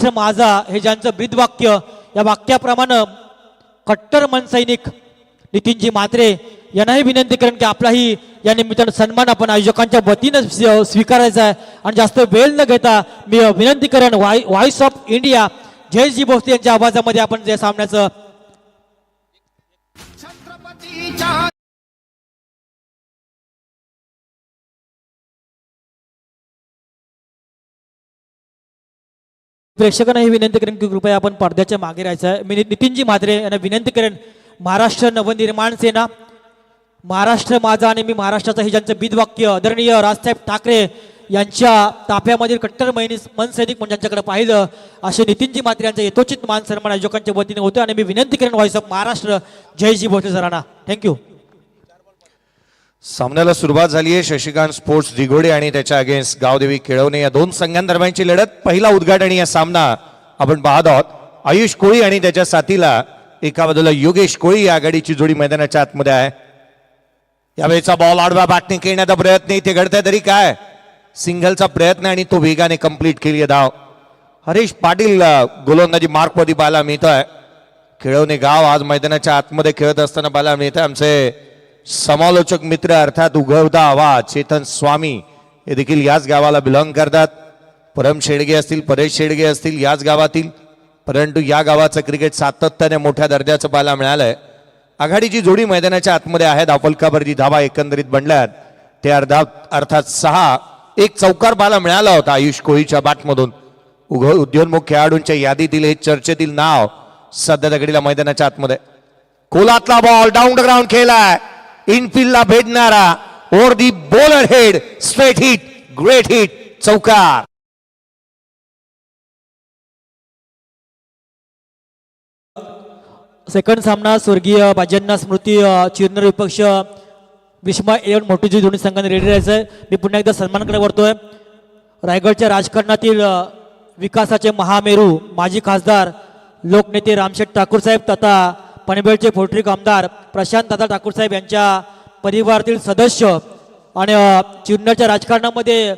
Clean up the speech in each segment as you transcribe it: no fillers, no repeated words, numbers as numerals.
माझा हे ज्यांचं ब्रीदवाक्य, या वाक्याप्रमाणे कट्टर मनसैनिक नितीनजी म्हात्रे यांनाही विनंती करेन की आपलाही या निमित्तानं सन्मान आपण आयोजकांच्या वतीनं स्वीकारायचा आहे. आणि जास्त वेळ न घेता मी विनंती करेन व्हॉइस ऑफ इंडिया जयजी भोसले यांच्या आवाजामध्ये आपण जे सामन्याचं प्रेक्षकांना ही विनंती करेन की कृपया आपण पडद्याच्या मागे राहायचं आहे. मी नितीनजी म्हात्रे यांना विनंती करेन, महाराष्ट्र नवनिर्माण सेना, महाराष्ट्र माझा आणि मी महाराष्ट्राचा हे ज्यांचं ब्रीदवाक्य आदरणीय राजसाहेब ठाकरे यांच्या ताफ्यामधील कट्टर मनसैनिक म्हणून ज्यांच्याकडे पाहिलं असे नितीनजी म्हात्रे यांचा यथोचित मान सन्मान आयोजकांच्या वतीने होतो. आणि मी विनंती करेन व्हॉइस ऑफ महाराष्ट्र जयजी भोसले सरांना. थँक्यू. सामन्याला सुरुवात झाली आहे. शशिकांत स्पोर्ट्स दिघोडे आणि त्याच्या अगेन्स्ट गावदेवी केळवणे या दोन संघांदरम्यानची लढत. पहिला उद्घाटनी या सामना आपण पाहत आहोत. आयुष कोळी आणि त्याच्या साथीला एका बाजूला योगेश कोळी या आघाडीची जोडी मैदानाच्या आतमध्ये आहे. यावेळेचा बॉल आडवा बॅटने खेळण्याचा प्रयत्न इथे घडतोय, तरी काय सिंगलचा प्रयत्न आणि तो वेगाने कंप्लीट केली धाव. हरीश पाटील गोलंदाजी मार्क मध्ये पाहायला मिळतोय. केळवणे गाव आज मैदानाच्या आतमध्ये खेळत असताना पाहायला मिळतंय. आमचे समालोचक मित्र अर्थात उगवता आवाज चेतन स्वामी हे देखील याच गावाला बिलॉंग करतात. परम शेडगे असतील, परेश शेडगे असतील याच गावातील, परंतु या गावाचं क्रिकेट सातत्याने मोठ्या दर्जाचं पाहायला मिळालंय. आघाडीची जोडी मैदानाच्या आतमध्ये आहे. धावफलकावरती धावा एकंदरीत बनल्यात ते अर्थात 6. एक चौकार पाहायला मिळाला होता आयुष कोळीच्या बॅटमधून. उद्योन्मुख खेळाडूंच्या यादीतील हे चर्चेतील नाव सध्या घडीला मैदानाच्या आतमध्ये. कोलातला बॉल डाऊन द ग्राउंड खेळलाय. इनफिल्डला भेटणारा over the bowler head, straight hit, great hit, चौकार. सेकंड सामना स्वर्गीय बाजन्ना स्मृती चिरनर विपक्ष विस्मय एवढ मोठीची दोन्ही संघाने रेडी राहायचं आहे. मी पुन्हा एकदा सन्मानकडे वरतोय. रायगडच्या राजकारणातील विकासाचे महामेरू माजी खासदार लोकनेते रामशेठ ठाकूर साहेब तथा पनवेलचे पोल्ट्री आमदार प्रशांत दादा ठाकूर साहेब यांच्या परिवारातील सदस्य आणि चिरनरच्या राजकारणामध्ये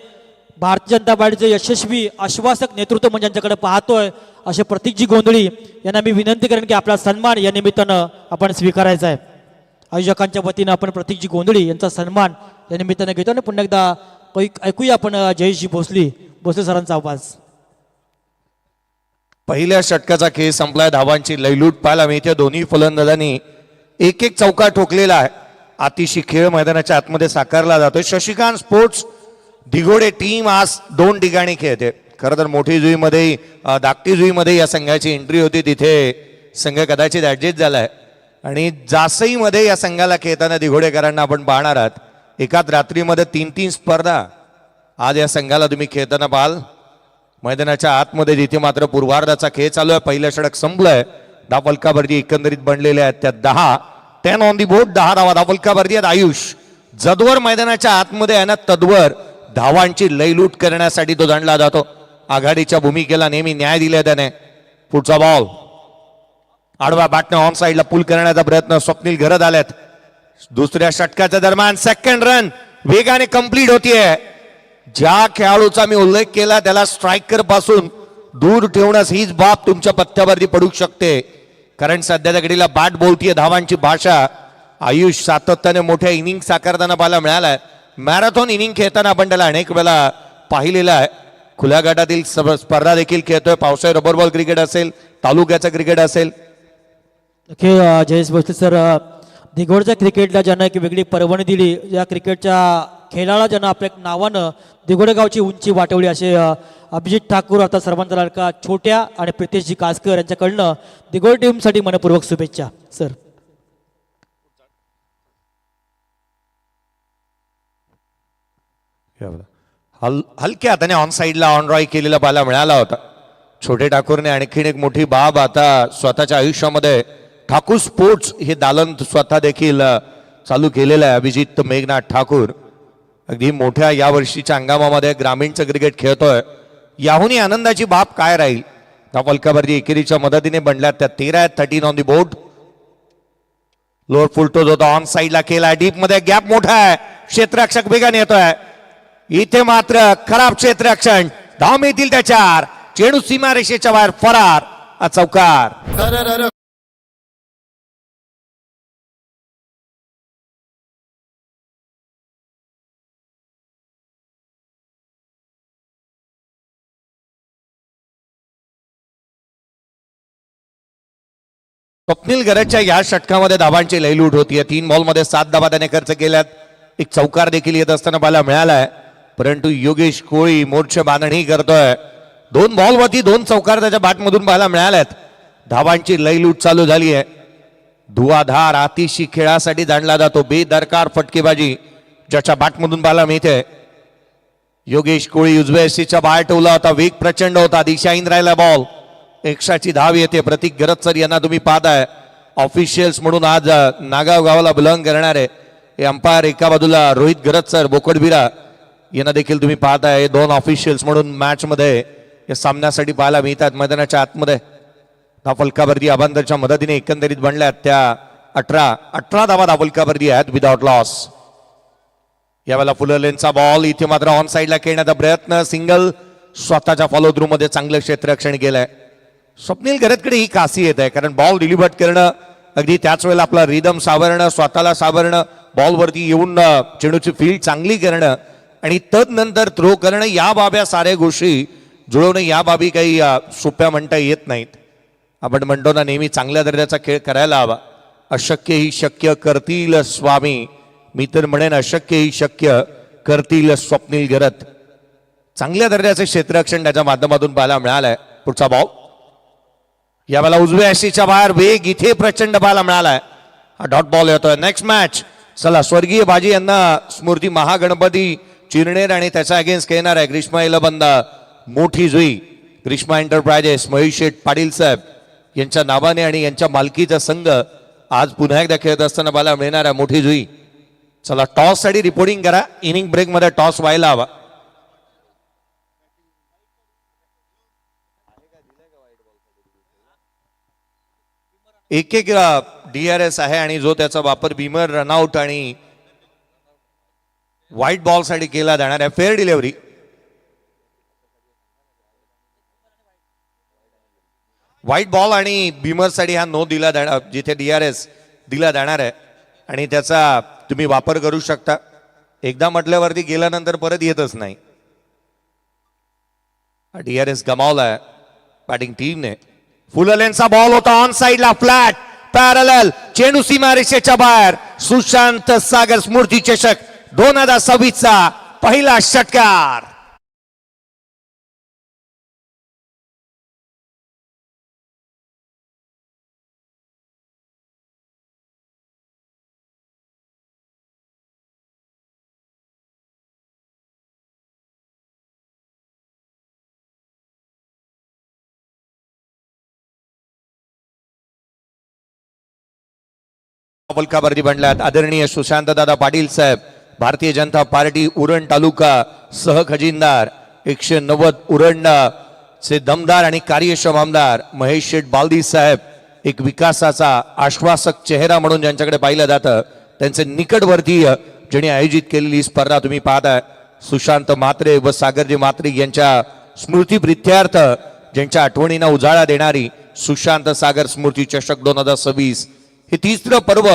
भारतीय जनता पार्टीचे यशस्वी आश्वासक नेतृत्व म्हणजे ज्यांच्याकडे पाहतोय असे प्रतीकजी गोंधळी यांना मी विनंती करेन की आपला सन्मान या निमित्तानं आपण स्वीकारायचा आहे. आयोजकांच्या वतीनं आपण प्रतीकजी गोंधळी यांचा सन्मान या निमित्तानं घेतो. आणि पुन्हा एकदा ऐकूया आपण जयजी भोसले सरांचा आवाज. पहिल्या षटकाचा खेळ संपलाय. धावांची लयलूट पाहायला मिळते. दोन्ही फलंदाजांनी एक एक चौकार ठोकलेला आहे. अतिशय खेळ मैदानाच्या आतमध्ये साकारला जातोय. शशिकांत स्पोर्ट्स दिघोडे टीम आज 2 ठिकाणी खेळते. खरं तर मोठी जुईमध्ये धाकटी जुईमध्ये या संघाची एंट्री होती, तिथे संघ कदाचित ऍडजस्ट झालाय. आणि जासईमध्ये या संघाला खेळताना दिघोडेकरांना आपण पाहणार आहात. एकाच रात्रीमध्ये 3-3 स्पर्धा आज या संघाला तुम्ही खेळताना पाहाल. मैदानाच्या आतमध्ये जिथे मात्र पूर्वार्धाचा खेळ चालू आहे. पहिलं षटक संपलंय. धावफलकावरती एकंदरीत बनलेले आहेत त्या 10 ऑन दी बोर्ड. 10 धावा धावफलकावरती आहेत. आयुष जदवर मैदानाच्या आतमध्ये आहे ना, तद्वर धावांची लयलूट करण्यासाठी तो जाणला जातो. आघाडीच्या भूमिकेला नेहमी न्याय दिला त्याने. पुढचा बॉल आडवा बॅटने ऑन साइडला पुल करण्याचा प्रयत्न. स्वप्नील घरत आल्यात. दुसऱ्या षटकाच्या दरम्यान सेकंड रन वेगाने कंप्लीट होतीये. ज्या खेळाडूचा मी उल्लेख केला त्याला स्ट्रायकर पासून दूर ठेवण्यास हीच बाब तुमच्या पथ्यावरती पडू शकते. कारण सध्याच्या घडीला बॅट बोलतीये धावांची भाषा. आयुष सातत्याने मोठ्या इनिंग साकारताना पाहायला मिळालाय. मॅरेथॉन इनिंग खेळताना आपण त्याला अनेक वेळा पाहिलेला आहे. खुल्या गटातील स्पर्धा देखील खेळतोय. पावसाळी रबर बॉल क्रिकेट असेल, तालुक्याचं क्रिकेट असेल. जयेश भोसले सर, दिघोडच्या क्रिकेटला ज्यानं एक वेगळी पर्वणी दिली, या क्रिकेटच्या खेळाला ज्यानं आपल्या नावानं दिघोडे गावची उंची वाटवली, असे अभिजित ठाकूर आता सर्वांचा लाडका छोट्या आणि प्रितेशजी कासकर यांच्याकडनं दिघोड टीमसाठी मनपूर्वक शुभेच्छा सर. हलक्या हाताने ऑन साइडला ऑन रॉय केलेला पाहायला मिळाला होता. छोटे ठाकूरने आणखीन एक मोठी बाब आता स्वतःच्या आयुष्यामध्ये ठाकूर स्पोर्ट्स हे दालन स्वतः देखील चालू केलेलं आहे. अभिजित मेघनाथ ठाकूर अगदी मोठ्या या वर्षीच्या हंगामामध्ये ग्रामीणचं क्रिकेट खेळतोय. याहूनही आनंदाची बाब काय राहील. धावफलकावरती एकेरीच्या मदतीने बनल्यात त्या 13 आहेत. 13 ऑन दी बोर्ड. लोअर फुलटोज होता ऑन साइडला केला. डीप मध्ये गॅप मोठा आहे. क्षेत्ररक्षक वेगाने येतोय. इथे मात्र खराब क्षेत्ररक्षण. धाव मिळतील त्या 4. चेंडू सीमारेषेच्या बाहेर फरार, हा चौकार. स्वप्नील गरजच्या या षटकामध्ये धावांची लयलूट होतीये. 3 बॉलमध्ये 7 धावा त्याने खर्च केल्यात. एक चौकार देखील येत असताना पाहायला मिळालाय, परंतु योगेश कोळी मोर्चे बांधणी करतोय. 2 बॉलवरती 2 चौकार त्याच्या बॅटमधून पाहायला मिळाल्यात. धावांची लयलूट चालू झाली आहे. धुवाधार आतिशी खेळासाठी जाणला जातो बेदरकार फटकेबाजी ज्याच्या बॅटमधून पाहायला मिळते. योगेश कोळी उजव्या एसीच्या बाहेर ठेवला होता. वेग प्रचंड होता. दिशाहीन राहिला बॉल. एकशाची धाव येते. प्रतीक गरजसर यांना तुम्ही पाहताय ऑफिशियल्स म्हणून आज नागाव गावाला बिलॉंग करणारे हे अंपायर. एका बाजूला रोहित गरजसर बोकडबिरा यांना देखील तुम्ही पाहताय. 2 ऑफिशियल्स म्हणून मॅच मध्ये या सामन्यासाठी पाहायला मिळतात. मैदानाच्या आतमध्ये धावफलकावरती अबांदरच्या मदतीने एकंदरीत बनल्यात त्या 18 धावा धावफलकावरती आहेत विदाउट लॉस. यावेळेला फुलरलेनचा बॉल इथे मात्र ऑन साईडला खेळण्याचा प्रयत्न. सिंगल स्वतःच्या फॉलो थ्रू मध्ये चांगलं क्षेत्ररक्षण केलंय. स्वप्नील गरजकडे ही खासियत आहे, कारण बॉल डिलिव्हर करणं अगदी त्याच वेळेला आपला रिदम सावरणं, स्वतःला सावरणं, बॉलवरती येऊन चेंडूची फील्ड चांगली करणं आणि तदनंतर थ्रो करणं, या बाब्या साऱ्या गोष्टी जुळवणं, या बाबी काही सोप्या म्हणता येत नाहीत. आपण म्हणतो ना नेहमी चांगल्या दर्जाचा खेळ करायला हवा. अशक्य ही शक्य करतील स्वामी. मी तर म्हणेन अशक्य ही शक्य करतील स्वप्नील गरज. चांगल्या दर्जाचे क्षेत्ररक्षण त्याच्या माध्यमातून पाहायला मिळालंय. पुढचा बॉल यावेळेला उजव्या एसीच्या बाहेर. वेग इथे प्रचंड पाहायला मिळालाय. हा डॉट बॉल येतोय. Next match. चला स्वर्गीय बाजी यांना स्मृती महागणपती चिरनेर आणि त्याच्या अगेन्स्ट खेळणार आहे ग्रीष्मा इलबंद मोठी जुई. ग्रीष्मा एंटरप्राइजेस महेश शेठ पाटील साहेब यांच्या नावाने आणि यांच्या मालकीचा संघ आज पुन्हा एकदा खेळत असताना पाहायला मिळणार आहे मोठी जुई. चला टॉस साठी रिपोर्टिंग करा. इनिंग ब्रेक मध्ये टॉस व्हायला हवा. एक DRS आहे आणि जो त्याचा वापर बीमर रनआउट आणि व्हाईट बॉल साठी केला जाणार आहे. Fair delivery. व्हाईट बॉल आणि बीमर साठी हा नो दिला जाणार, जिथे DRS दिला जाणार आहे आणि त्याचा तुम्ही वापर करू शकता. एकदा म्हटल्यावरती गेल्यानंतर परत येतच नाही. DRS गमावलाय बॅटिंग टीमने. फुललेनचा बॉल होता ऑन साइडला फ्लॅट पॅरलल. चेंडू सीमारेषेच्या बाहेर. सुशांत सागर स्मृती चषक 2026चा पहिला षटकार. फलकावरती बनल्यात आदरणीय सुशांत दादा पाटील साहेब, भारतीय जनता पार्टी उरण तालुका सह खजिनदार 190 उरण चे दमदार आणि कार्यक्षम आमदार महेश शेठ बालदी साहेब. एक विकासाचा आश्वासक चेहरा म्हणून ज्यांच्याकडे पाहिलं जातं त्यांचे निकटवर्तीय ज्यांनी आयोजित केलेली स्पर्धा तुम्ही पाहताय. सुशांत म्हात्रे व सागरजी म्हात्रे यांच्या स्मृती प्रित्यर्थ ज्यांच्या आठवणींना उजाळा देणारी सुशांत सागर स्मृती चषक 2026 हे 30रं पर्व.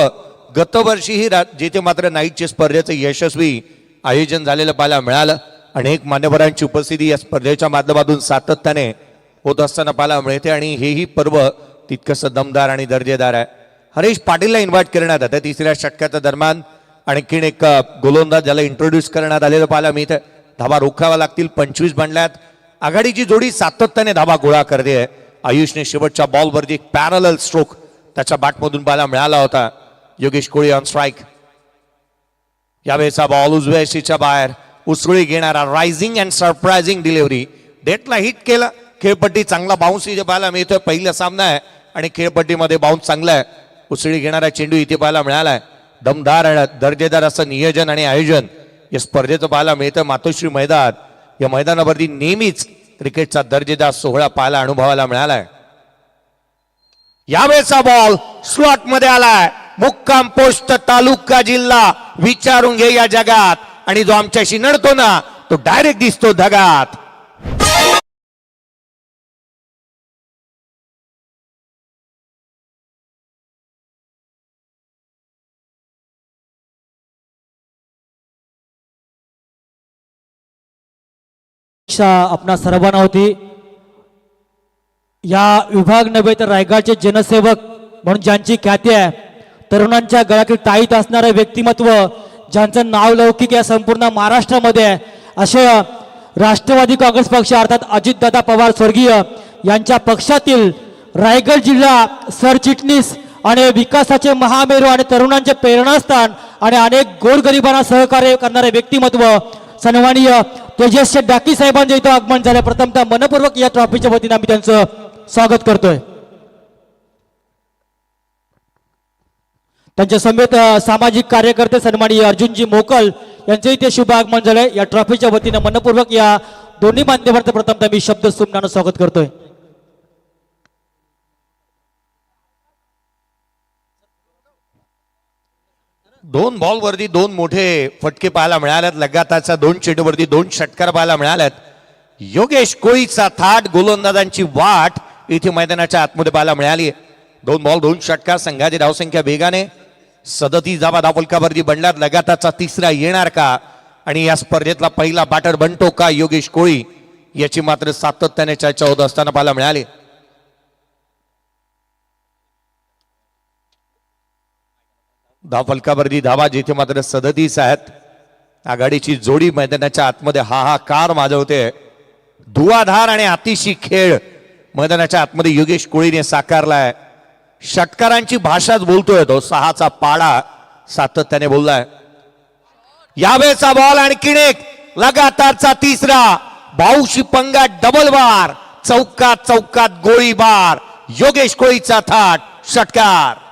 गतवर्षीही जिथे मात्र नाईटच्या स्पर्धेचं यशस्वी आयोजन झालेलं पाहायला मिळालं. अनेक मान्यवरांची उपस्थिती या स्पर्धेच्या माध्यमातून सातत्याने होत असताना पाहायला मिळते आणि हेही पर्व तितकंसं दमदार आणि दर्जेदार आहे. हरीश पाटीलला इन्व्हाइट करण्यात आलं 3ऱ्या षटकाच्या दरम्यान. आणखीन एक गोलंदाज ज्याला इंट्रोड्यूस करण्यात आलेलं पाहायला मिळतं. धावा रोखाव्या लागतील. 25 बनल्यात. आघाडीची जोडी सातत्याने धावा गोळा करते. आयुषने शेवटच्या बॉलवरती एक पॅरलल स्ट्रोक त्याच्या बॅटमधून पाहायला मिळाला होता. योगेश कोळी ऑन स्ट्राईक. यावेळेचा बॉल उजव्या एसीच्या बाहेर. उसळी घेणारा रायझिंग अँड सरप्राइझिंग डिलिव्हरी. डेटला हिट केला. खेळपट्टी चांगला बाउन्स इथे पाहायला मिळतोय. पहिला सामना आहे आणि खेळपट्टीमध्ये बाउन्स चांगला आहे. उसळी घेणारा चेंडू इथे पाहायला मिळालाय. दमदार आणि दर्जेदार असं नियोजन आणि आयोजन या स्पर्धेचं पाहायला मिळतं. मातोश्री मैदान या मैदानावरती नेहमीच क्रिकेटचा दर्जेदार सोहळा पाहायला अनुभवायला मिळालाय. यावेळेचा बॉल स्लॉट मध्ये आलाय. मुक्काम पोस्ट तालुका जिल्हा विचारून घे या जगात. आणि जो आमच्याशी नडतो ना तो डायरेक्ट दिसतो धगात. अपेक्षा आपणा सर्वांना होती. या विभाग नव्हे तर रायगडचे जनसेवक म्हणून ज्यांची ख्याती आहे, तरुणांच्या गळ्यातील टाईत असणारे व्यक्तिमत्व ज्यांचं नाव लौकिक या संपूर्ण महाराष्ट्रामध्ये आहे, असे राष्ट्रवादी काँग्रेस पक्ष अर्थात अजितदादा पवार स्वर्गीय यांच्या पक्षातील रायगड जिल्हा सरचिटणीस आणि विकासाचे महामेरू आणि तरुणांचे प्रेरणास्थान आणि अनेक गोरगरिबांना सहकार्य करणारे व्यक्तिमत्व सन्माननीय तेजस शेठ डाकी साहेबांचे इथं आगमन झाले. प्रथमतः मनपूर्वक या ट्रॉफीच्या वतीने आम्ही त्यांचं स्वागत करतोय. त्यांच्या समेत सामाजिक कार्यकर्ते सन्माननीय अर्जुनजी मोकल यांचे इथे शुभ आगमन झाले. या ट्रॉफीच्या वतीने मनपूर्वक या दोन्ही मान्यवरांचं प्रथमतः मी शब्द सुमनानं स्वागत करतोय. दोन बॉलवरती दोन मोठे फटके पाहायला मिळाल्यात. लगातारच्या दोन चेंडूवरती दोन षटकार पाहायला मिळाल्यात. योगेश कोळीचा थाट, गोलंदाजांची वाट इथे मैदानाच्या आतमध्ये पाहायला मिळाली. दोन बॉल दोन षटकार, संघाची धावसंख्या वेगाने 37 धावा धावफलकावरती बनल्यात. लगातारचा तिसरा येणार का आणि या स्पर्धेतला पहिला बॅटर बनतो का योगेश कोळी, याची मात्र सातत्याने चर्चा होत असताना पाहायला मिळाली. धावफलकावरती धावा जिथे मात्र 37 आहेत. आघाडीची जोडी मैदानाच्या आतमध्ये हाहाकार माजवते. धुवाधार आणि अतिशी खेळ मैदानाच्या आतमध्ये योगेश कोळीने साकारलाय. षटकारांची भाषाच बोलतोय तो. 6चा पाडा सातत्याने बोललाय. यावेळेचा बॉल आणखीन एक लगातारचा तिसरा. भाऊशी पंगा डबल बार, चौकात चौकात गोळीबार. योगेश कोळीचा थाट, षटकार.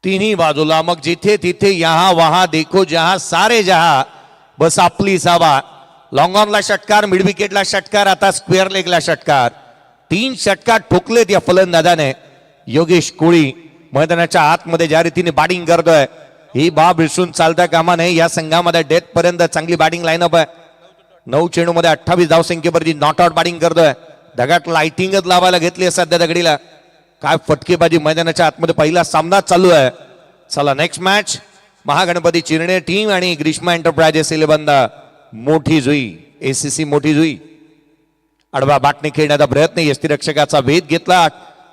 तिन्ही बाजूला मग जिथे तिथे यहा वहा देखो जहा सारे जहा बस आपली सावा. लॉंग ऑनला षटकार, मिड विकेटला षटकार, आता स्क्वेअर लेगला षटकार. 3 षटकार ठोकलेत या फलंदाजाने. योगेश कोळी मैदानाच्या आतमध्ये ज्या रीतीने बॅटिंग करतोय, ही बाब विसरून चालता कामा नये. या संघामध्ये डेथ पर्यंत चांगली बॅटिंग लाईनअप आहे. 9 चेंडूमध्ये 28 धावसंख्येवरती नॉट आउट बॅटिंग करतोय. ढगात लाइटिंगच लावायला घेतली आहे सध्या दगडीला. काय फटकेबाजी मैदानाच्या आतमध्ये पहिला सामना चालू आहे. चला नेक्स्ट मॅच महागणपती चिरणे टीम आणि ग्रीष्मा एंटरप्राइजेस इलेव्हन मोठी जुई, एसीसी मोठी जुई. आडवा बाटने खेळण्याचा प्रयत्न, यष्टीरक्षकाचा वेध घेतला.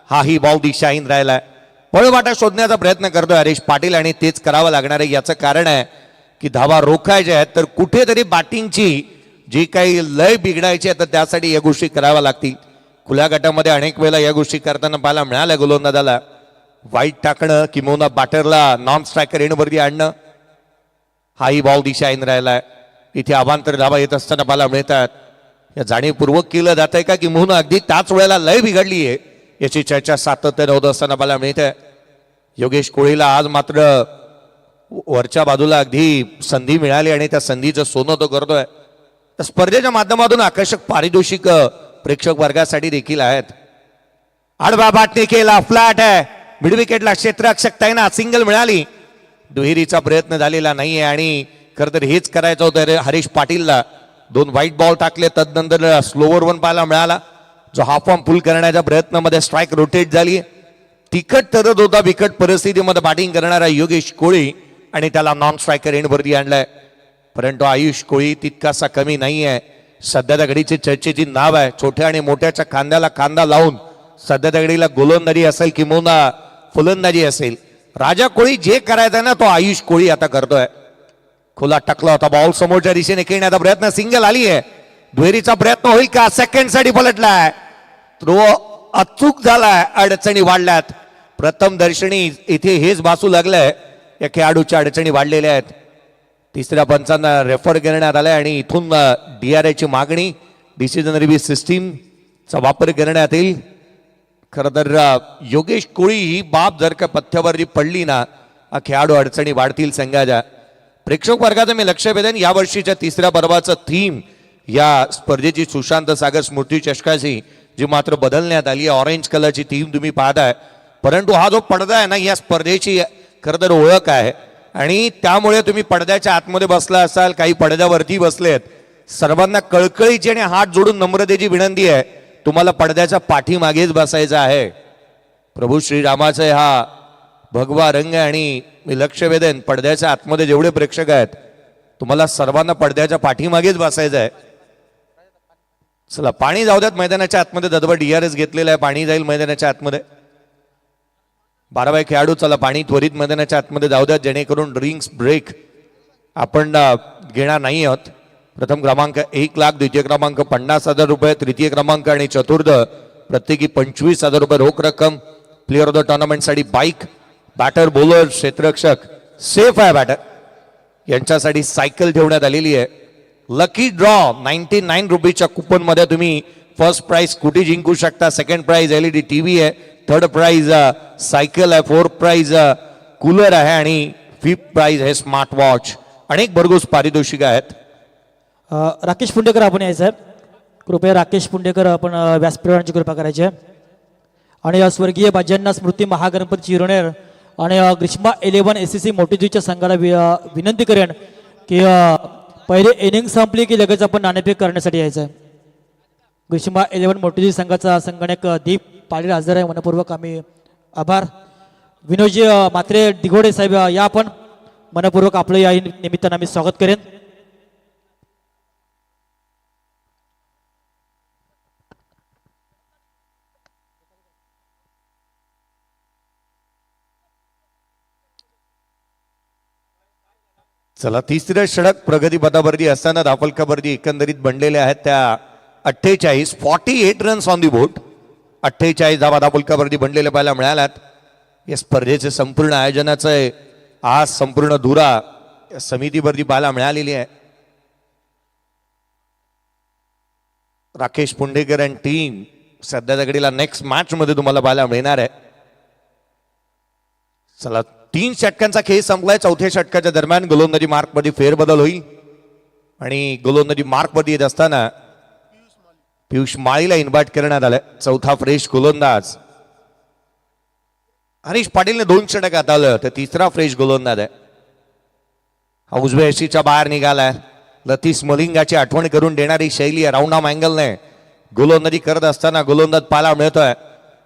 हाही बॉल दिशाहीन राहिलाय. पळवाटा शोधण्याचा प्रयत्न करतोय हरीश पाटील आणि तेच करावं लागणार आहे. याचं कारण आहे की धावा रोखायच्या आहेत तर कुठेतरी बॅटिंगची जी काही लय बिघडायची आहे तर त्यासाठी या गोष्टी कराव्या लागतील. खुल्या गटामध्ये अनेक वेळेला या गोष्टी करताना पाहायला मिळाल्या. गोलंदाजाला वाईट टाकणं किंवा बॅटरला नॉन स्ट्रायकर एंडवरती आणणं. हाही बॉल दिशाहीन राहिलाय. इथे अवांतर धावा येत असताना पाहायला मिळतात. या जाणीवपूर्वक केलं जात आहे का की म्हणून अगदी त्याच वेळेला लय बिघडली आहे याची चर्चा सातत्याने होत असताना पाहायला मिळते. योगेश कोळीला आज मात्र वरच्या बाजूला अगदी संधी मिळाली आणि त्या संधीचं सोनं तो करतोय. स्पर्धेच्या माध्यमातून आकर्षक पारितोषिक प्रेक्षक वर्गासाठी देखील आहेत. आडवा बाटने केला, फ्लॅट आहे. मिड विकेटला क्षेत्ररक्षक सिंगल मिळाली. दुहेरीचा प्रयत्न झालेला नाहीये आणि खरं तर हेच करायचं होतं हरीश पाटीलला. 2 व्हाईट बॉल टाकले, तदनंतर स्लोवर वन पाहायला मिळाला जो हाफ फॉर्म फुल करण्याच्या प्रयत्नामध्ये स्ट्राईक रोटेट झाली. तिकट ठरत होता बिकट परिस्थितीमध्ये बॅटिंग करणारा योगेश कोळी आणि त्याला नॉन स्ट्रायकर एंडवरती आणलाय. परंतु आयुष कोळी तितकासा कमी नाही आहे. सध्या त्या घडीची चर्चेची नाव आहे. छोट्या आणि मोठ्याच्या खांद्याला खांदा लावून सध्या त्या घडीला गोलंदाजी असेल किंवा फलंदाजी असेल, राजा कोळी जे करायचं ना तो आयुष कोळी आता करतोय. खुला टाकला होता बॉल, समोरच्या दिशेने खेळण्याचा प्रयत्न, सिंगल आली आहे. दुहेरीचा प्रयत्न होईल का? सेकंड साठी पलटलाय. थ्रो अचूक झालाय. अडचणी वाढल्यात. प्रथम दर्शनी इथे हेच भासू लागलंय या खेळाडूच्या अडचणी वाढलेल्या आहेत. तिसऱ्या पंचांना रेफर करण्यात आलाय आणि इथून DRA ची मागणी, डिसिजन रिव्ह्यू सिस्टीमचा वापर करण्यात येईल. खरं तर योगेश कोळी ही बाब जर का पथ्यावरती पडली ना, हा खेळाडू अडचणी वाढतील संघाच्या. प्रेक्षक वर्गाचं मी लक्ष वेधेन, या वर्षीच्या तिसऱ्या पर्वाचं थीम या स्पर्धेची सुशांत सागर स्मृती चषकाची जी मात्र बदलण्यात आली आहे. ऑरेंज कलरची थीम तुम्ही पाहताय. परंतु हा जो पडदा आहे ना, या स्पर्धेची खरं तर ओळख आहे आणि त्यामुळे तुम्ही पडद्याच्या आतमध्ये बसला असाल, काही पडद्यावरती बसलेत सर्वांना कळकळीची आणि हात जोडून नम्रतेची विनंती आहे, तुम्हाला पडद्याच्या पाठीमागेच बसायचं आहे. प्रभू श्रीरामाचा हा भगवा रंग आहे आणि मी लक्ष वेधेन पडद्याच्या आतमध्ये जेवढे प्रेक्षक आहेत तुम्हाला सर्वांना पडद्याच्या पाठीमागेच बसायचं आहे. चला पाणी जाऊ द्यात मैदानाच्या आतमध्ये. ददबा DRS घेतलेला आहे, पाणी जाईल मैदानाच्या आतमध्ये. 12 खेळाडू चला पाणी त्वरित मैदानाच्या आतमध्ये जाऊ द्यात, जेणेकरून ड्रिंक्स ब्रेक आपण घेणार नाही आहोत. प्रथम क्रमांक 1 लाख, द्वितीय क्रमांक 50,000 रुपये, तृतीय क्रमांक आणि चतुर्थ प्रत्येकी 25,000 रुपये रोख रक्कम. प्लेअर ऑफ द टुर्नामेंट साठी बाईक, बॅटर, बॉलर, क्षेत्ररक्षक, सेफ आहे बॅटर यांच्यासाठी सायकल ठेवण्यात आलेली आहे. लकी ड्रॉ 99 रुपीच्या कुपन मध्ये तुम्ही फर्स्ट प्राइज स्कूटी जिंकू शकता, सेकंड प्राइज LED TV आहे, थर्ड प्राइज सायकल आहे, फोर्थ प्राइज कूलर आहे आणि फिफ्थ प्राइज आहे स्मार्ट वॉच. अनेक भरघोस पारितोषिक आहेत. राकेश पुंडेकर आपण यायचं आहे. कृपया राकेश पुंडेकर आपण व्यासपीठाची कृपा करायची आहे. आणि स्वर्गीय बाज्यांना स्मृती महागणपती चिरोनेर आणि ग्रीष्मा 11 SCC मोठीजीच्या संघाला विनंती करेन की पहिले इनिंग संपली की लगेच आपण नाणेफेक करण्यासाठी यायचं आहे. ग्रीष्मा 11 मोठीजी संघाचा संगणक दीप पाटील हजर आहे, मनपूर्वक आम्ही आभार. विनोदजी मात्रे दिघोडे साहेब या आपण मनपूर्वक आपलं या निमित्तानं आम्ही स्वागत करेन. चला तिसऱ्या षटक प्रगतीपथावरती असताना धावफलकावरती एकंदरीत बनलेले आहेत त्या 48 रन्स ऑन दी बोर्ड. 48 धावा धावफलकावरती बनलेले पाहायला मिळाल्यात. या स्पर्धेचे संपूर्ण आयोजनाचं आज संपूर्ण धुरा या समितीवरती पाहायला मिळालेली आहे. राकेश पुंडेकर आणि टीम सध्याच्या घडीला नेक्स्ट मॅच मध्ये तुम्हाला पाहायला मिळणार आहे. चला 3 षटकांचा खेळ संपलाय. चौथ्या षटकाच्या दरम्यान गोलंदाजी मार्क मध्ये फेरबदल होईल आणि गोलंदाजी मार्क मध्ये येत असताना पियुष माळीला इन्व्हाइट करण्यात आलं. चौथा फ्रेश गोलंदाज हरीश पाटीलने 2 षटक हाताळलं, तर तिसरा फ्रेश गोलंदाज आहे. हा उजव्या यशीच्या बाहेर निघालाय. लतीश मलिंगाची आठवण करून देणारी शैली आहे. राऊंड आर्म अँगलने गोलंदाजी करत असताना गोलंदाज पाहायला मिळतोय.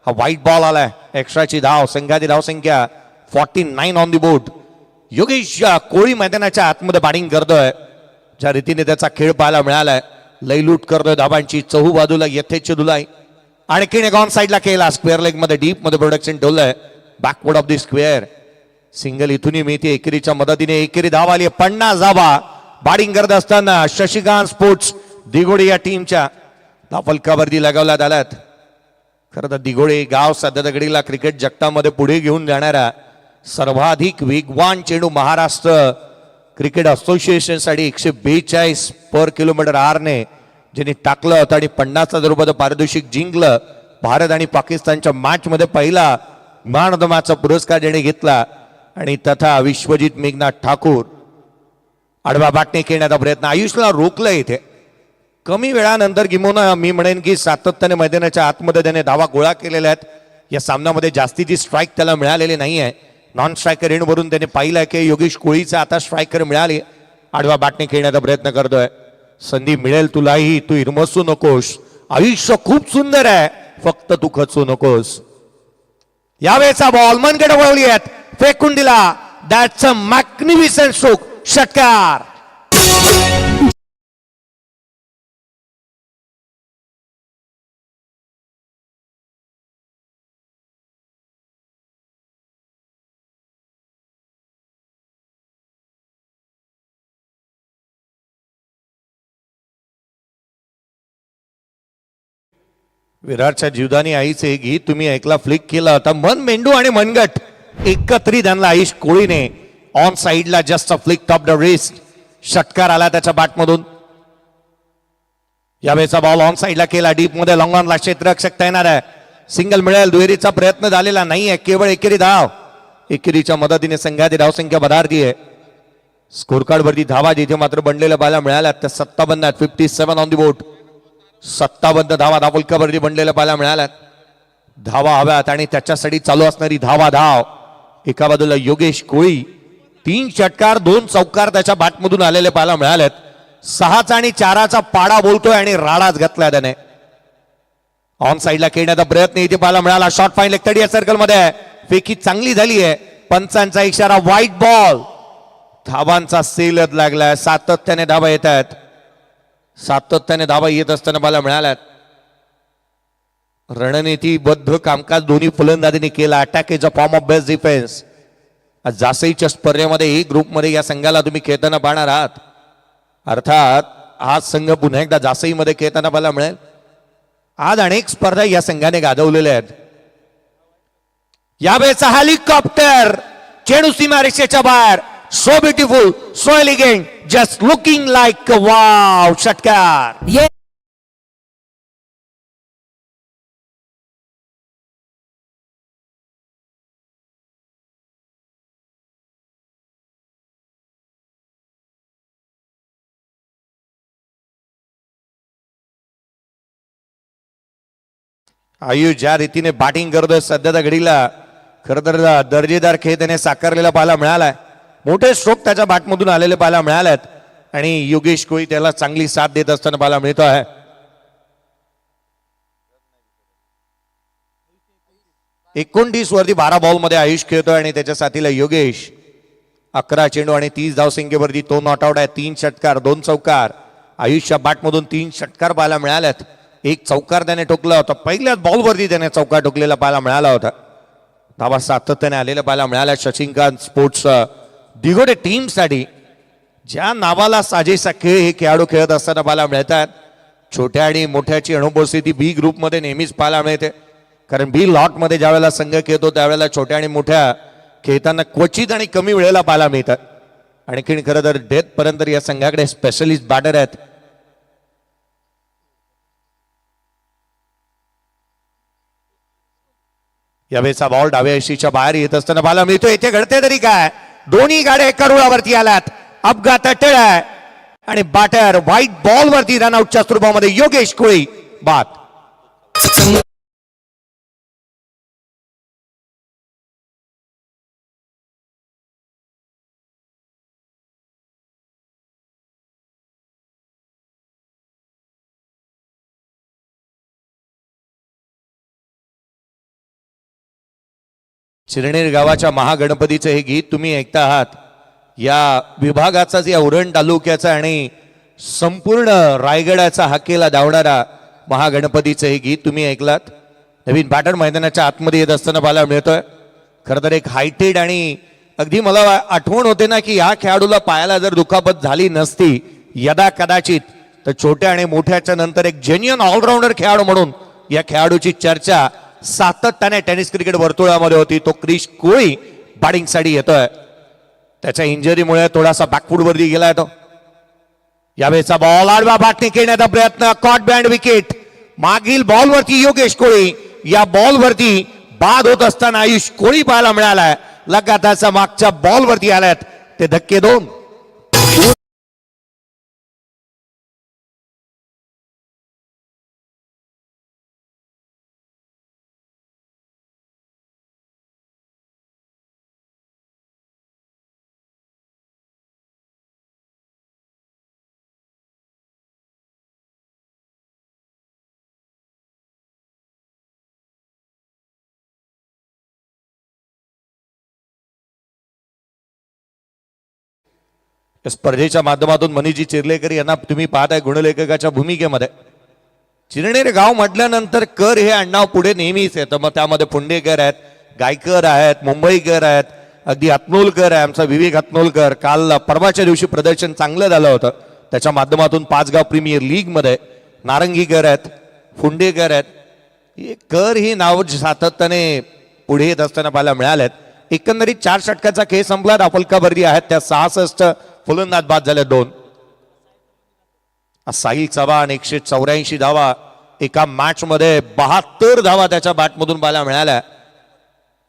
हा व्हाईट बॉल आलाय. एक्स्ट्राची धाव, संघाची धावसंख्या 49 ऑन दी बोर्ड. योगेश कोळी मैदानाच्या आतमध्ये बॅटिंग करतोय. ज्या रीतीने त्याचा खेळ पाहायला मिळालाय, लयलूट करतोय धाबांची चहू बाजूला यथेच्छ धुलाई. आणखीन एक ऑन साईडला केला, स्क्वेअर लेग मध्ये डीप मध्ये प्रोडक्शन ठेवलंय. Backward of the square single इथूनही मिळते. एकेरीच्या मदतीने एकेरी धाव आली. 50 धावा बॅटिंग करत असताना शशिकांत स्पोर्ट्स दिघोडे या टीमच्या धावफलकावरती लगावण्यात आल्यात. खरं तर दिघोडे गाव सध्याच्या घडीला क्रिकेट जगतामध्ये पुढे घेऊन जाणारा सर्वाधिक वेगवान चेंडू महाराष्ट्र क्रिकेट असोसिएशन साठी 142 पर किलोमीटर आरने ज्यांनी टाकलं होतं आणि 50,000 रुपयाचं पारितोषिक जिंकलं. भारत आणि पाकिस्तानच्या मॅच मध्ये पहिला मॅन ऑफ द मॅचचा पुरस्कार ज्याने घेतला आणि तथा विश्वजित मेघनाथ ठाकूर. आडवा बॅटने खेळण्याचा प्रयत्न आयुषला रोखलं. इथे कमी वेळानंतर किंवा मी म्हणेन की सातत्याने मैदानाच्या आतमध्ये त्याने धावा गोळा केलेल्या आहेत. या सामन्यामध्ये जास्तीची स्ट्राईक त्याला मिळालेली नाहीये. नॉन स्ट्रायकर एंडवरून त्याने पाहिलंय की योगेश कोळीचा आता स्ट्रायकर मिळाली. आडवा बॅटने खेळण्याचा प्रयत्न करतोय. संधी मिळेल तुलाही, तू हिरमसू नकोस. आयुष्य खूप सुंदर आहे, फक्त तू खचू नकोस. यावेळेचा बॉल मनकडे वळवली आहेत, फेकून दिला. That's a magnificent stroke. षटकार. विराटच्या जीवदानी आईचे हे गीत तुम्ही ऐकला, फ्लिक केला होता. मन मेंदू आणि मनगट एकत्रित आणला आयुष कोळीने. ऑन साइडला just a flick top the wrist. षटकार आला त्याच्या बॅटमधून. यावेळेचा बॉल ऑन साइडला केला, डीप मध्ये लॉंग ऑनला क्षेत्ररक्षक तैनात आहे. सिंगल मिळेल. दुहेरीचा प्रयत्न झालेला नाहीये, केवळ एकेरी धाव. एकेरीच्या मदतीने संघाची धावसंख्या बदारती आहे. स्कोर कार्ड वरती धावा जिथे मात्र बनलेल्या पाहायला मिळाल्या त्या 57 आहेत. 57 ऑन दी बोर्ड. 57 धावा धावफलकावरती बनलेल्या पाहायला मिळाल्यात. धावा हव्यात आणि त्याच्यासाठी चालू असणारी धावा धाव. एका बाजूला योगेश कोळी 3 षटकार 2 चौकार त्याच्या बॅटमधून आलेले पाहायला मिळालेत. 6चा आणि 4चा पाडा बोलतोय आणि राडाच घातलाय त्याने. ऑन साइडला खेळण्याचा प्रयत्न इथे पाहायला मिळाला. शॉर्ट फाईन लेग या सर्कल मध्ये फेकी चांगली झाली आहे. पंचांचा इशारा व्हाईट बॉल. धावांचा सेलच लागलाय. सातत्याने धावा येत आहेत. सातत्याने धावा येत असताना पाहायला मिळाल्यात. रणनीतीबद्ध कामकाज दोन्ही फलंदाजांनी केला. Attack is a form of best defence. जासईच्या स्पर्धेमध्ये एक ग्रुपमध्ये या संघाला तुम्ही खेळताना पाहणार आहात. अर्थात हा संघ पुन्हा एकदा जासईमध्ये खेळताना पाहायला मिळेल. आज अनेक स्पर्धा या संघाने गाजवलेल्या आहेत. यावेळेचा हेलिकॉप्टर चेंडू सीमारेषेच्या बाहेर. So beautiful, so elegant, just looking like wow. षटकार. आयुष ज्या रीतीने बॅटिंग करतोय सध्याच्या घडीला खर तर दर्जेदार खेळ त्याने साकारलेला पाहायला मिळालाय. मोठे स्ट्रोक त्याच्या बॅटमधून आलेले पाहायला मिळालेत आणि योगेश कोळी त्याला चांगली साथ देत असताना पाहायला मिळतो आहे. 29 वरती 12 बॉल मध्ये आयुष खेळतोय आणि त्याच्या साथीला योगेश. 11 चेंडू आणि 30 धावसंख्येवरती तो नॉट आउट आहे. 3 षटकार 2 चौकार. आयुषच्या बॅटमधून 3 षटकार पाहायला मिळाल्यात. 1 चौकार त्याने ठोकला होता. पहिल्याच बॉलवरती त्याने चौकार ठोकलेला पाहायला मिळाला होता. धावा सातत्याने आलेल्या पाहायला मिळाल्या. शशिकांत स्पोर्ट्स दिगोडे टीमसाठी ज्या नावाला साजेसा खेळ हे खेळाडू खेळत असताना पाहायला मिळतात. छोट्या आणि मोठ्याची अनुपस्थिती बी ग्रुपमध्ये नेहमीच पाहायला मिळते. कारण बी लॉटमध्ये ज्या वेळेला संघ खेळतो त्यावेळेला छोट्या आणि मोठ्या खेळताना क्वचित आणि कमी वेळेला पाहायला मिळतात. आणखीन खरं तर डेथ पर्यंत या संघाकडे स्पेशलिस्ट बॅटर आहेत. यावेळेचा बॉल डाव्या यशीच्या बाहेर येत असताना पाहायला मिळतो. इथे घडते तरी काय. दोन्ही गाड्या एका रुळावरती आल्यात. अपघात टळ आहे आणि बॅटर व्हाईट बॉल वरती रनआउटच्या स्वरूपामध्ये योगेश कोळी बाद. चिरनेर गावाच्या महागणपतीचं हे गीत तुम्ही ऐकता आहात. या विभागाचा या उरण तालुक्याचा आणि संपूर्ण रायगडाचा हाकेला धावणारा महागणपतीचं हे गीत तुम्ही ऐकलात. नवीन बॅटर मैदानाच्या आतमध्ये येत असताना पाहायला मिळतोय. खरं तर एक हायटेड आणि अगदी मला आठवण होते ना की या खेळाडूला पायाला जर दुखापत झाली नसती यदा कदाचित तर छोट्या आणि मोठ्याच्या नंतर एक जेन्युइन ऑलराऊंडर खेळाडू म्हणून या खेळाडूची चर्चा सातत्याने टेनिस क्रिकेट वर्तुळामध्ये होती. तो क्रिश कोळी बॅटिंगसाठी येतोय. त्याच्या इंजरीमुळे थोडासा बॅकफूट वरती गेलाय तो. यावेळेचा बॉल आडवा बॅटने खेळण्याचा प्रयत्न. Caught behind wicket. मागील बॉलवरती योगेश कोळी. या बॉलवरती बाद होत असताना आयुष कोळी पाहायला मिळालाय. लगातारचा मागच्या बॉलवरती आल्यात ते धक्के 2. स्पर्धेच्या माध्यमातून मनीजी चिर्लेकर यांना तुम्ही पाहताय गुणलेखकाच्या भूमिकेमध्ये. चिरनेर गाव म्हटल्यानंतर कर हे आडनाव पुढे नेहमीच येतं. मग त्यामध्ये पुंडेकर आहेत, गायकर आहेत, मुंबईकर आहेत, अगदी हतनोलकर आहे आमचा विवेक हतनोलकर. काल परवाच्या दिवशी प्रदर्शन चांगलं झालं होतं. त्याच्या माध्यमातून पाचगाव प्रीमियर लीग मध्ये नारंगीकर आहेत, फुंडेकर आहेत. हे कर ही नाव सातत्याने पुढे येत असताना पाहायला मिळालेत. एकंदरीत 4 षटकाचा खेळ संपला. राफलकाबर्दी आहेत त्या 66 फलंदाज बाद झाले 2. साहिल चव्हाण 184 धावा एका मॅच मध्ये 72 धावा त्याच्या बॅटमधून पाहायला मिळाल्या.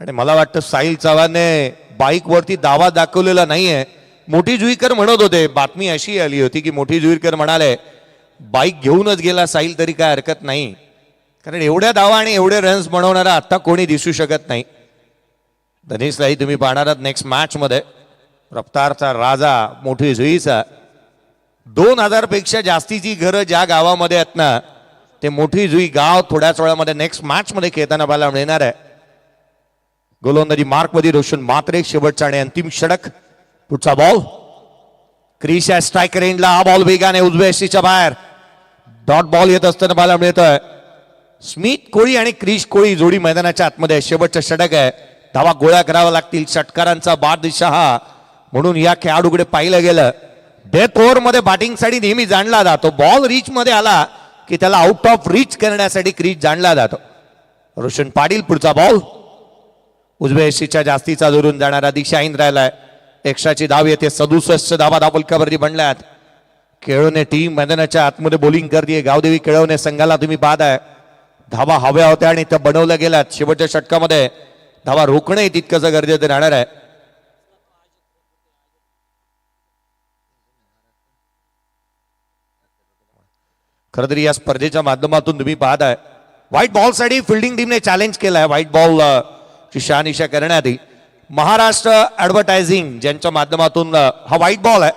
आणि मला वाटतं साहिल चव्हाणने बाईक वरती दावा दाखवलेला नाहीये. मोठी जुईकर म्हणत होते, बातमी अशी आली होती की मोठी जुईकर म्हणाले बाईक घेऊनच गेला साहिल तरी काय हरकत नाही, कारण एवढ्या धावा आणि एवढे रन्स बनवणारा आता कोणी दिसू शकत नाही. धनेशलाही तुम्ही पाहणार आहात नेक्स्ट मॅच मध्ये. रफ्तारचा राजा मोठी जुईचा 2000 पेक्षा जास्तीची घरं ज्या गावामध्ये आहेत ना, ते मोठी जुई गाव थोड्याच वेळामध्ये नेक्स्ट मॅच मध्ये खेळताना पाहायला मिळणार आहे. गोलंदाजी मार्क मध्ये रोशन मात्रे, शेवटचा आणि अंतिम षटक. पुढचा बॉल क्रिशा स्ट्रायकर एंडला. हा बॉल वेगाने उजव्या यष्टीच्या बाहेर डॉट बॉल येत असताना पाहायला मिळतोय. स्मिथ कोळी आणि क्रिश कोळी जोडी मैदानाच्या आतमध्ये. शेवटचं षटक आहे. धावा गोळ्या कराव्या लागतील. षटकारांचा बादशाह म्हणून या खेळाडूकडे पाहिलं गेलं. डेथ ओव्हर मध्ये बॅटिंगसाठी नेहमी जाणला जातो. बॉल रीच मध्ये आला की त्याला आउट ऑफ रीच करण्यासाठी क्रिश जाणला जातो. रोशन पाटील पुढचा बॉल उजव्या यष्टीच्या जास्तीचा जोरून जाणारा दिशाहीन राहिलाय. एक्स्ट्राची धाव येते. 67 धावा धावफलकावरती बनल्यात. केळवणे टीम मैदानाच्या आतमध्ये बॉलिंग करते. गावदेवी केळवणे संघाला तुम्ही पाहताय धावा हव्या होत्या आणि त्या बनवल्या गेल्यात. शेवटच्या षटकामध्ये धावा रोखणे तितकंच गरजेचं राहणार आहे. खरं तरी या स्पर्धेच्या माध्यमातून तुम्ही पाहताय व्हाईट बॉल साठी फिल्डिंग टीमने चॅलेंज केलाय. व्हाईट बॉल ची शहानिशा करण्यात आली. महाराष्ट्र ऍडव्हर्टायझिंग ज्यांच्या माध्यमातून हा व्हाईट बॉल आहे.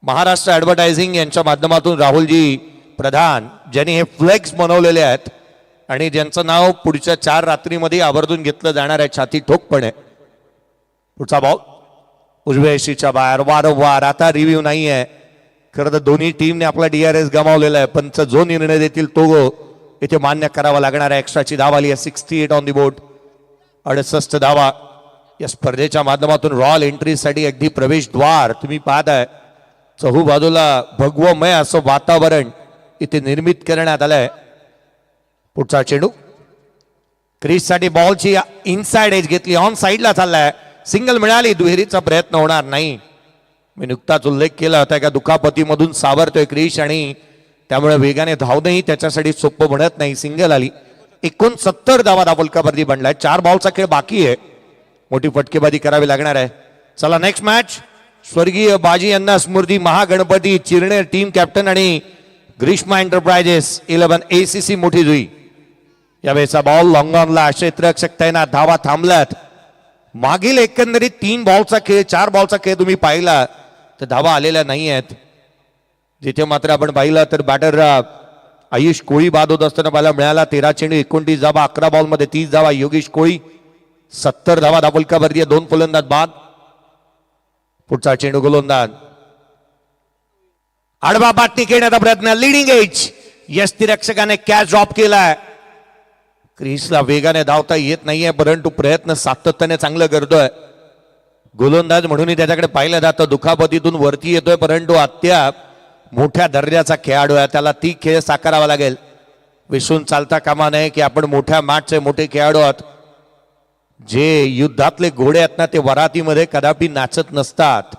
महाराष्ट्र ऍडव्हर्टायझिंग यांच्या माध्यमातून राहुलजी प्रधान ज्यांनी हे फ्लेक्स बनवलेले आहेत आणि ज्यांचं नाव पुढच्या 4 रात्रीमध्ये आवर्जून घेतलं जाणार आहे छाती ठोकपणे. पुढचा बॉल उजव्या यष्टीच्या बाहेर. वारंवार आता रिव्ह्यू नाही आहे. खरं तर दोन्ही टीमने आपला DRS गमावलेला आहे. पंच जो निर्णय देतील तो इथे मान्य करावा लागणार आहे. एक्स्ट्राची धाव आली आहे. 68 ऑन दी बोर्ड. 68 धावा या स्पर्धेच्या माध्यमातून रॉयल एंट्रीसाठी अगदी प्रवेशद्वार तुम्ही पाहताय. चहू बाजूला भगवमय असं वातावरण इथे निर्मित करण्यात आलंय. पुढचा चेंडू क्रीजसाठी बॉलची इनसाइड एज घेतली. ऑन साइडला चाललाय. सिंगल मिळाली. दुहेरीचा प्रयत्न होणार नाही. मी नुकताच उल्लेख केला होता का दुखापतीमधून सावरतोय क्रिश आणि त्यामुळे वेगाने धावणंही त्याच्यासाठी सोपं बनत नाही. सिंगल आली. 69 धावा धावफलकावरती बनलाय. 4 बॉलचा खेळ बाकी आहे. मोठी फटकेबाजी करावी लागणार आहे. चला नेक्स्ट मॅच. स्वर्गीय बाजी यांना स्मृती महागणपती चिरणे टीम कॅप्टन आणि ग्रीष्मा एंटरप्राइजेस 11 ACC मोठी जुई. यावेळेचा बॉल लॉंग ऑनला. क्षेत्ररक्षक तैनात. धावा थांबल्यात. मागील एकंदरीत 3 बॉलचा खेळ 4 बॉलचा खेळ तुम्ही पाहिला तर धावा आलेल्या नाही आहेत. जिथे मात्र आपण पाहिलं तर बॅटर आयुष कोळी बाद होत असताना पाहायला मिळाला. 13 चेंडू 29 धावा. 11 बॉलमध्ये 30 धावा. योगेश कोळी 70 धावा धावफलकावरती. 2 फलंदाज बाद. पुढचा चेंडू गोलंदाज आडवा बाटणी खेळण्याचा प्रयत्न. लिडिंग एज यष्टीरक्षकाने कॅच ड्रॉप केलाय. क्रिसला वेगाने धावता येत नाहीये परंतु प्रयत्न सातत्याने चांगलं करतोय. गोलंदाज म्हणून त्याच्याकडे पाहिलं जातं. दुखापतीतून वरती येतोय परंतु अद्याप मोठ्या दर्जाचा खेळाडू आहे. त्याला ती खेळ साकारावा लागेल. विसरून चालता कामा नये की आपण मोठ्या मॅचचे मोठे खेळाडू आहोत. जे युद्धातले घोडे आहेत ना ते वरातीमध्ये कदापि नाचत नसतात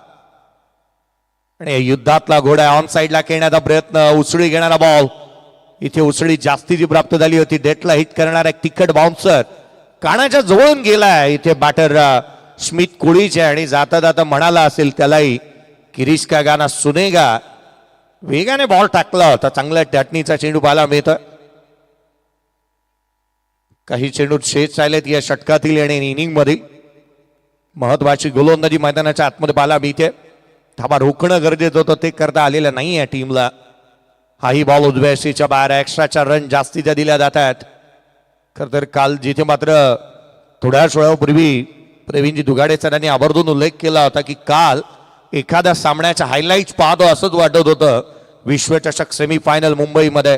आणि युद्धातला घोडा ऑन साइडला खेळण्याचा प्रयत्न. उसळी घेणारा बॉल. इथे उसळी जास्तीची प्राप्त झाली होती. डेटला हिट करणारा एक तिखट बाउन्सर कानाच्या जवळून गेलाय. इथे बॅटर स्मिथ कोळीचे आणि जाता जाता म्हणाला असेल त्यालाही किरीश का गाना सुनेगा. वेगाने बॉल टाकला होता. चांगल्या टॅटनीचा चेंडू पाहायला मिळतोय. काही चेंडू शेष राहिलेत या षटकातील आणि इनिंग मध्ये. महत्वाची गोलंदाजी मैदानाच्या आतमध्ये पाहायला मिळते. धावा रोखणं गरजेचं होतं ते करता आलेलं नाही आहे टीमला. हाही बॉल उजव्या यष्टीच्या बाहेर. एक्स्ट्राच्या रन जास्तीच्या दिल्या जात आहेत. खरं तर काल जिथे मात्र थोड्याच वेळापूर्वी प्रवीणजी दुगाडे सरांनी आवर्जून उल्लेख केला होता की काल एखाद्या सामन्याच्या हायलाइट्स पाहतो असंच वाटत होतं. विश्वचषक सेमीफायनल मुंबईमध्ये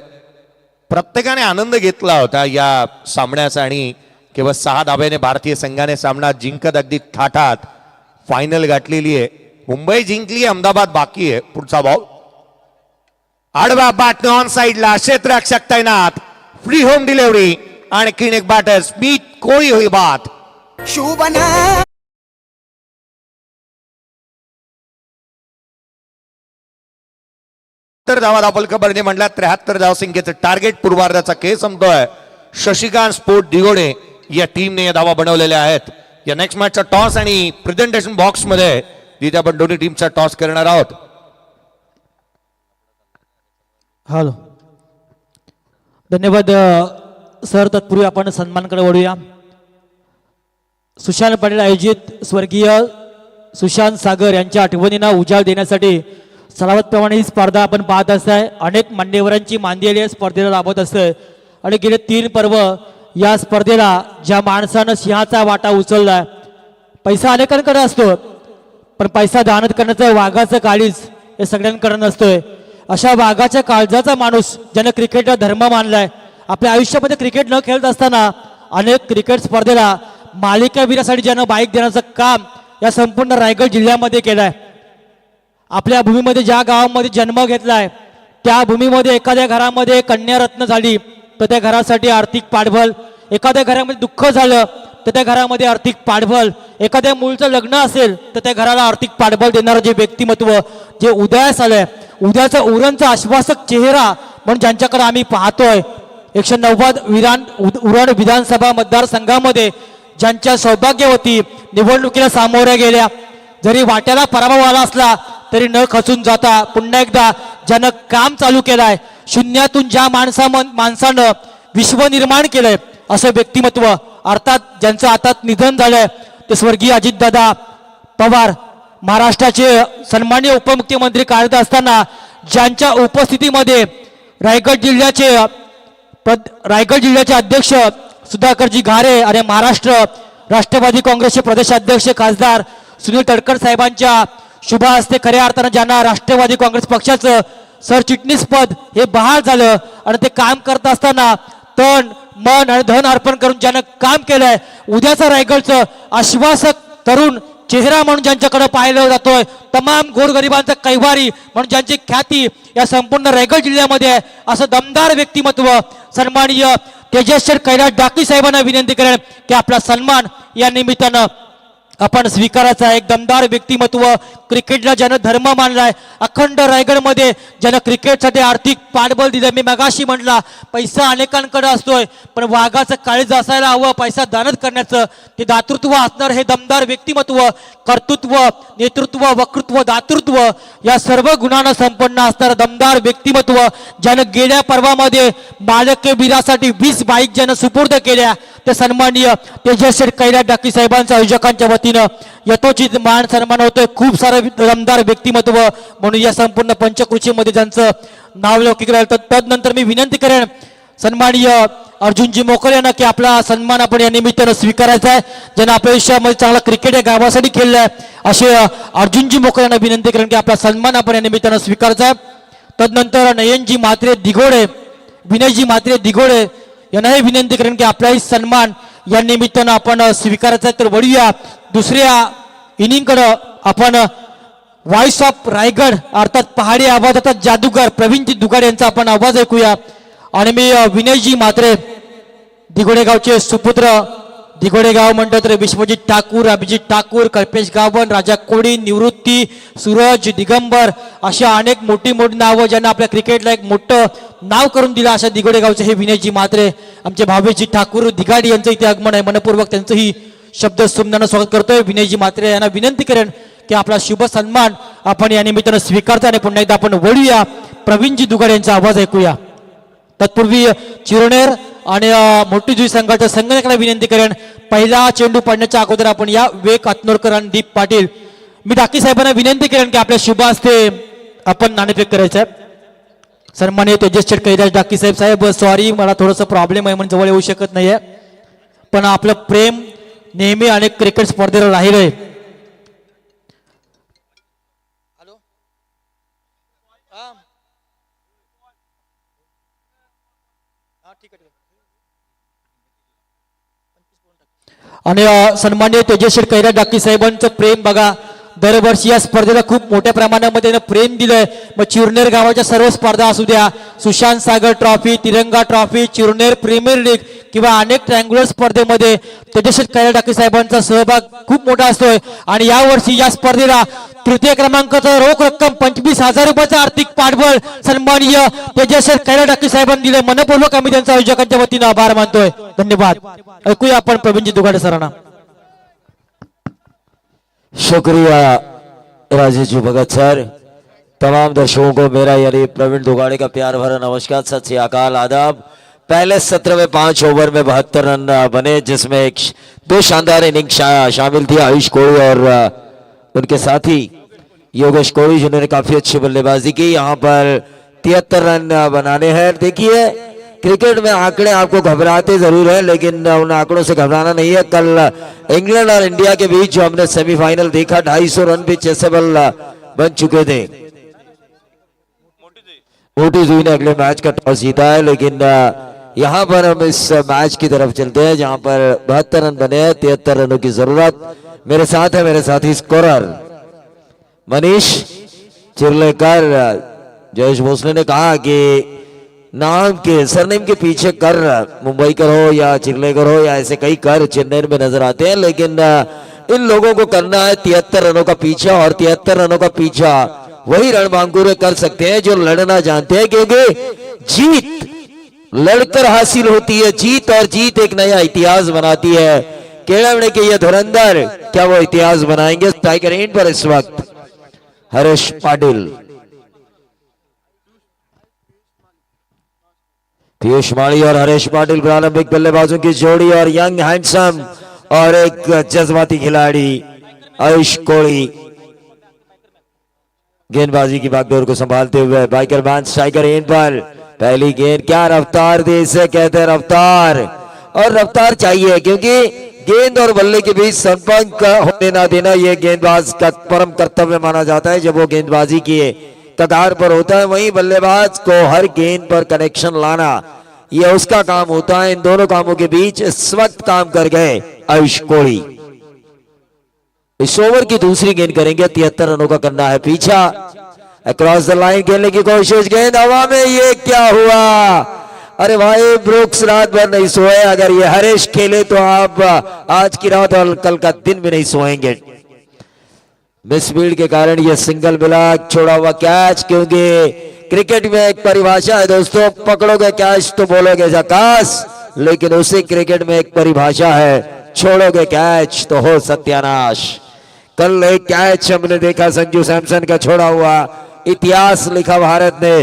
प्रत्येकाने आनंद घेतला होता या सामन्याचा आणि केवळ 6 धाब्याने भारतीय संघाने सामना जिंकत अगदी थाटात फायनल गाठलेली आहे. मुंबई जिंकली. अहमदाबाद बाकी आहे. पुढचा बॉल आडवा बॅटने ऑन साइडला. क्षेत्ररक्षक तैनात. फ्री होम डिलिव्हरी आणि एक बॅटर स्मिथ कोळी होई बात. तर धावा धावफलकावरती म्हटलं 73 धावसंख्येचं टार्गेट. पूर्वार्धाचा खेळ संपतोय. शशिकांत स्पोर्ट दिगोडे या टीमने या धावा बनवलेल्या आहेत. या नेक्स्ट मॅचचा टॉस आणि प्रेझेंटेशन बॉक्स मध्ये जिथे आपण दोन्ही टीमचा टॉस करणार आहोत. हॅलो धन्यवाद सर. तत्पूर्वी आपण सन्मानकडे वळूया. सुशांत पाटील आयोजित स्वर्गीय सुशांत सागर यांच्या आठवणींना उजाळ देण्यासाठी सलावतप्रमाणे ही स्पर्धा आपण पाहत असताय. अनेक मान्यवरांची मांदियाली या स्पर्धेला लाभत असते आणि गेले 3 पर्व या स्पर्धेला ज्या माणसानं सिंहाचा वाटा उचललाय. पैसा अनेकांकडे असतो, पण पैसा दान करण्याचं वाघाचं काळीज हे सगळ्यांकडे नसतोय. अशा वाघाच्या काळजाचा माणूस ज्यानं क्रिकेटला धर्म मानलाय. आपल्या आयुष्यामध्ये क्रिकेट न खेळत असताना अनेक क्रिकेट स्पर्धेला मालिकावीरासाठी ज्यानं बाईक देण्याचं काम या संपूर्ण रायगड जिल्ह्यामध्ये केलंय. आपल्या भूमीमध्ये ज्या गावामध्ये जन्म घेतलाय त्या भूमीमध्ये एखाद्या घरामध्ये कन्यारत्न झाली तर त्या घरासाठी आर्थिक पाठबळ, एखाद्या घरामध्ये दुःख झालं तर त्या घरामध्ये आर्थिक पाठबळ, एखाद्या मुलीचं लग्न असेल तर त्या घराला आर्थिक पाठबळ देणारं जे व्यक्तिमत्व जे उदयास आलंय, उद्याचा उरणचा आश्वासक चेहरा म्हणून ज्यांच्याकडे आम्ही पाहतोय. 190 उरण विधानसभा मतदारसंघामध्ये ज्यांच्या सौभाग्यवती निवडणुकीला सामोऱ्या गेल्या, जरी वाट्याला पराभव आला असला तरी न खचून जाता पुन्हा एकदा ज्यानं काम चालू केलंय, शून्यातून ज्या माणसानं विश्व निर्माण केलंय असं व्यक्तिमत्व, अर्थात ज्यांचं आता निधन झालंय ते स्वर्गीय अजितदादा पवार, महाराष्ट्राचे सन्माननीय उपमुख्यमंत्री कार्यरत असताना ज्यांच्या उपस्थितीमध्ये रायगड जिल्ह्याचे अध्यक्ष सुधाकरजी घारे आणि महाराष्ट्र राष्ट्रवादी काँग्रेसचे प्रदेशाध्यक्ष खासदार सुनील तटकरे साहेबांच्या शुभ हस्ते खऱ्या अर्थानं ज्यांना राष्ट्रवादी काँग्रेस पक्षाचं सरचिटणीस पद हे बहाल झालं आणि ते काम करत असताना तन मन आणि धन अर्पण करून ज्यानं काम केलंय, उद्याचा रायगडचं आश्वासक तरुण चेहरा म्हणून ज्यांच्याकडे पाहिलं जातोय, तमाम गोरगरिबांचा कैवारी म्हणून ज्यांची ख्याती या संपूर्ण रायगड जिल्ह्यामध्ये आहे, असं दमदार व्यक्तिमत्व सन्माननीय तेजस्वी कैलास डाकी साहेबांना विनंती करेन की आपला सन्मान या निमित्तानं आपण स्वीकारायचा. एक दमदार व्यक्तिमत्व, क्रिकेटला ज्यानं धर्म मानलाय, अखंड रायगडमध्ये ज्यानं क्रिकेटसाठी आर्थिक पाठबळ दिलं. मी मगाशी म्हटला पैसा अनेकांकडे असतोय, पण वाघाचं काळीज असायला हवं पैसा दानच करण्याचं. ते दातृत्व असणार हे दमदार व्यक्तिमत्व, कर्तृत्व, नेतृत्व, वक्तृत्व, दातृत्व या सर्व गुणांना संपन्न असणारं दमदार व्यक्तिमत्व ज्यानं गेल्या पर्वामध्ये मालकीवीरासाठी 20 बाईक ज्यानं सुपूर्द केल्या, ते सन्माननीय तेजस्वी कैलास डाकी साहेबांच्या आयोजकांच्या वतीनं यथोचित मान सन्मान होतोय. खूप सारं दमदार व्यक्तिमत्व म्हणून या संपूर्ण पंचकृषीमध्ये ज्यांचं नाव लौकिक राहिलं. तदनंतर मी विनंती करेन सन्माननीय अर्जुनजी मोकल यांना की आपला सन्मान आपण या निमित्तानं स्वीकारायचा आहे. ज्यांना आपल्या आयुष्यामध्ये चांगला क्रिकेट या गावासाठी खेळलाय असे अर्जुनजी मोकल यांना विनंती करेन की आपला सन्मान आपण या निमित्तानं स्वीकारायचा आहे. तदनंतर नयनजी म्हात्रे दिघोडे, विनयजी म्हात्रे दिघोडे यांनाही विनंती करेन की आपलाही सन्मान या निमित्तानं आपण स्वीकारायचा आहे. तर वळूया दुसऱ्या इनिंगकडं. आपण व्हॉइस ऑफ रायगड अर्थात पहाडी आवाजाचा जादूगार प्रवीणजी दुगाड यांचा आपण आवाज ऐकूया. आणि मी विनयजी म्हात्रे दिघोडे गावचे सुपुत्र, दिघोडे गाव म्हणतात तर विश्वजित ठाकूर, अभिजित ठाकूर, कल्पेश गावण, राजा कोडी, निवृत्ती, सूरज, दिगंबर अशा अनेक मोठी नावं ज्यांना आपल्या क्रिकेटला एक मोठं नाव करून दिलं अशा दिघोडे गावचे हे विनयजी म्हात्रे, आमचे भावेजी ठाकूर दिघाडी यांचं इथे आगमन आहे. मनपूर्वक त्यांचंही शब्द सुमनानं स्वागत करतोय. विनयजी म्हात्रे यांना विनंती करेन की आपला शुभ सन्मान आपण या निमित्तानं स्वीकारता आणि पुन्हा एकदा आपण वळूया प्रवीणजी दुगाड यांचा आवाज ऐकूया. तत्पूर्वी चिरनेर आणि मोठीजुई संघाच्या संघटकाला विनंती करेन पहिला चेंडू पडण्याच्या अगोदर आपण या विवेक आत्नोरकर आणि दीप पाटील, मी डाकी साहेबांना विनंती करेन की आपल्या शुभ हस्ते आपण नाणेफेक करायचं आहे. सन्माननीय तेजस्वी कैलास डाकी साहेब, सॉरी मला थोडंसं प्रॉब्लेम आहे म्हणून जवळ येऊ शकत नाहीये, पण आपलं प्रेम नेहमी अनेक क्रिकेट स्पर्धेला राहिलंय. आणि सन्माननीय तेजस्वी कैलास डाकी साहेबांचं प्रेम बघा, दरवर्षी या स्पर्धेला खूप मोठ्या प्रमाणामध्ये प्रेम दिलंय. मग चिरनेर गावाच्या सर्व स्पर्धा असू द्या, सुशांत सागर ट्रॉफी, तिरंगा ट्रॉफी, चिरनेर प्रीमियर लीग किंवा अनेक ट्रँग्युलर स्पर्धेमध्ये तेजस्वी कैलास डाकी साहेबांचा सहभाग खूप मोठा असतोय. आणि यावर्षी या स्पर्धेला तृतीय क्रमांकाचा रोख रक्कम 25,000 रुपयाचा आर्थिक पाठबळ सन्माननीय तेजस्वी कैलास डाकी साहेबांनी दिले. मनपूर्वक आम्ही त्यांच्या आयोजकांच्या वतीनं आभार मानतोय. धन्यवाद. ऐकूया आपण प्रवीणजी दुगाडे सरांना. शुक्रिया राजेश जी भगत सर। तमाम दर्शकों को मेरा यानी प्रवीण दुगाड़े का प्यार भरा नमस्कार, सत श्री अकाल, आदाब। पहले सत्र में 5 ओवर में 72 रन बने, जिसमें 2 शानदार इनिंग शामिल थी आयुष कोड़ी और उनके साथी योगेश कोहली जिन्होंने काफी अच्छी बल्लेबाजी की। यहाँ पर 73 रन बनाने हैं। देखिए क्रिकेट में आंकड़े आपको घबराते जरूर है, लेकिन उन आंकड़ों से घबराना नहीं है। कल इंग्लैंड और इंडिया के बीच जो हमने सेमीफाइनल देखा, 250 रन भी चेसेबल बन चुके थे। मोटी जुई ने अगले मैच का टॉस जीता है, लेकिन यहाँ पर हम इस मैच की तरफ चलते हैं जहां पर 72 रन बने हैं, 73 रनों की जरूरत। मेरे साथ है मेरे साथी स्कोरर मनीष चिरलेकर। जयेश भोसले ने कहा कि नाम के सरनेम के पीछे कर, मुंबई कर हो या चिरलेकर हो या ऐसे कई कर चेन्नई में नजर आते हैं, लेकिन इन लोगों को करना है 73 रनों का पीछा। और 73 रनों का पीछा वही रणबांकुरे कर सकते हैं जो लड़ना जानते हैं, क्योंकि जीत लड़कर हासिल होती है। जीत और जीत एक नया इतिहास बनाती है। केड़ावड़े के ये धुरंधर क्या वो इतिहास बनाएंगे? टाइगर एंड पर इस वक्त हरीश पाटिल, पीयूष माली और हरीश पाटिल प्रारंभिक बल्लेबाजों की जोड़ी, और यंग हैंडसम और एक जज्बाती खिलाड़ी आयुष कोहली गेंदबाजी की बागडोर को संभालते हुए। बाइकर बैन टाइगर एंड पर पहली गेंद, क्या रफ्तार दे, इसे कहते हैं रफ्तार। और रफ्तार चाहिए क्योंकि गेंद और बल्ले के बीच संपर्क होने ना देना यह गेंदबाज का परम कर्तव्य माना जाता है। जब वो गेंदबाजी की कगार पर होता है, वहीं बल्लेबाज को हर गेंद पर कनेक्शन लाना यह उसका काम होता है। इन दोनों कामों के बीच इस वक्त काम कर गए आयुष कोहली। इस ओवर की दूसरी गेंद करेंगे, 73 रनों का करना है पीछा। अक्रॉस द लाइन खेलने की कोशिश, गेंद हवा में, ये क्या हुआ? अरे भाई ब्रुक्स रात भर नहीं सोए। अगर ये हरीश खेले तो आप आज की रात और कल का दिन भी नहीं सोएंगे। मिसफील्ड के कारण यह सिंगल मिला, छोड़ा हुआ कैच। क्योंकि क्रिकेट में एक परिभाषा है दोस्तों, पकड़ोगे कैच तो बोलोगे झकास, लेकिन उसी क्रिकेट में एक परिभाषा है, छोड़ोगे कैच तो हो सत्यानाश। कल एक कैच हमने देखा संजू सैमसन का छोड़ा हुआ, इतिहास लिखा भारत ने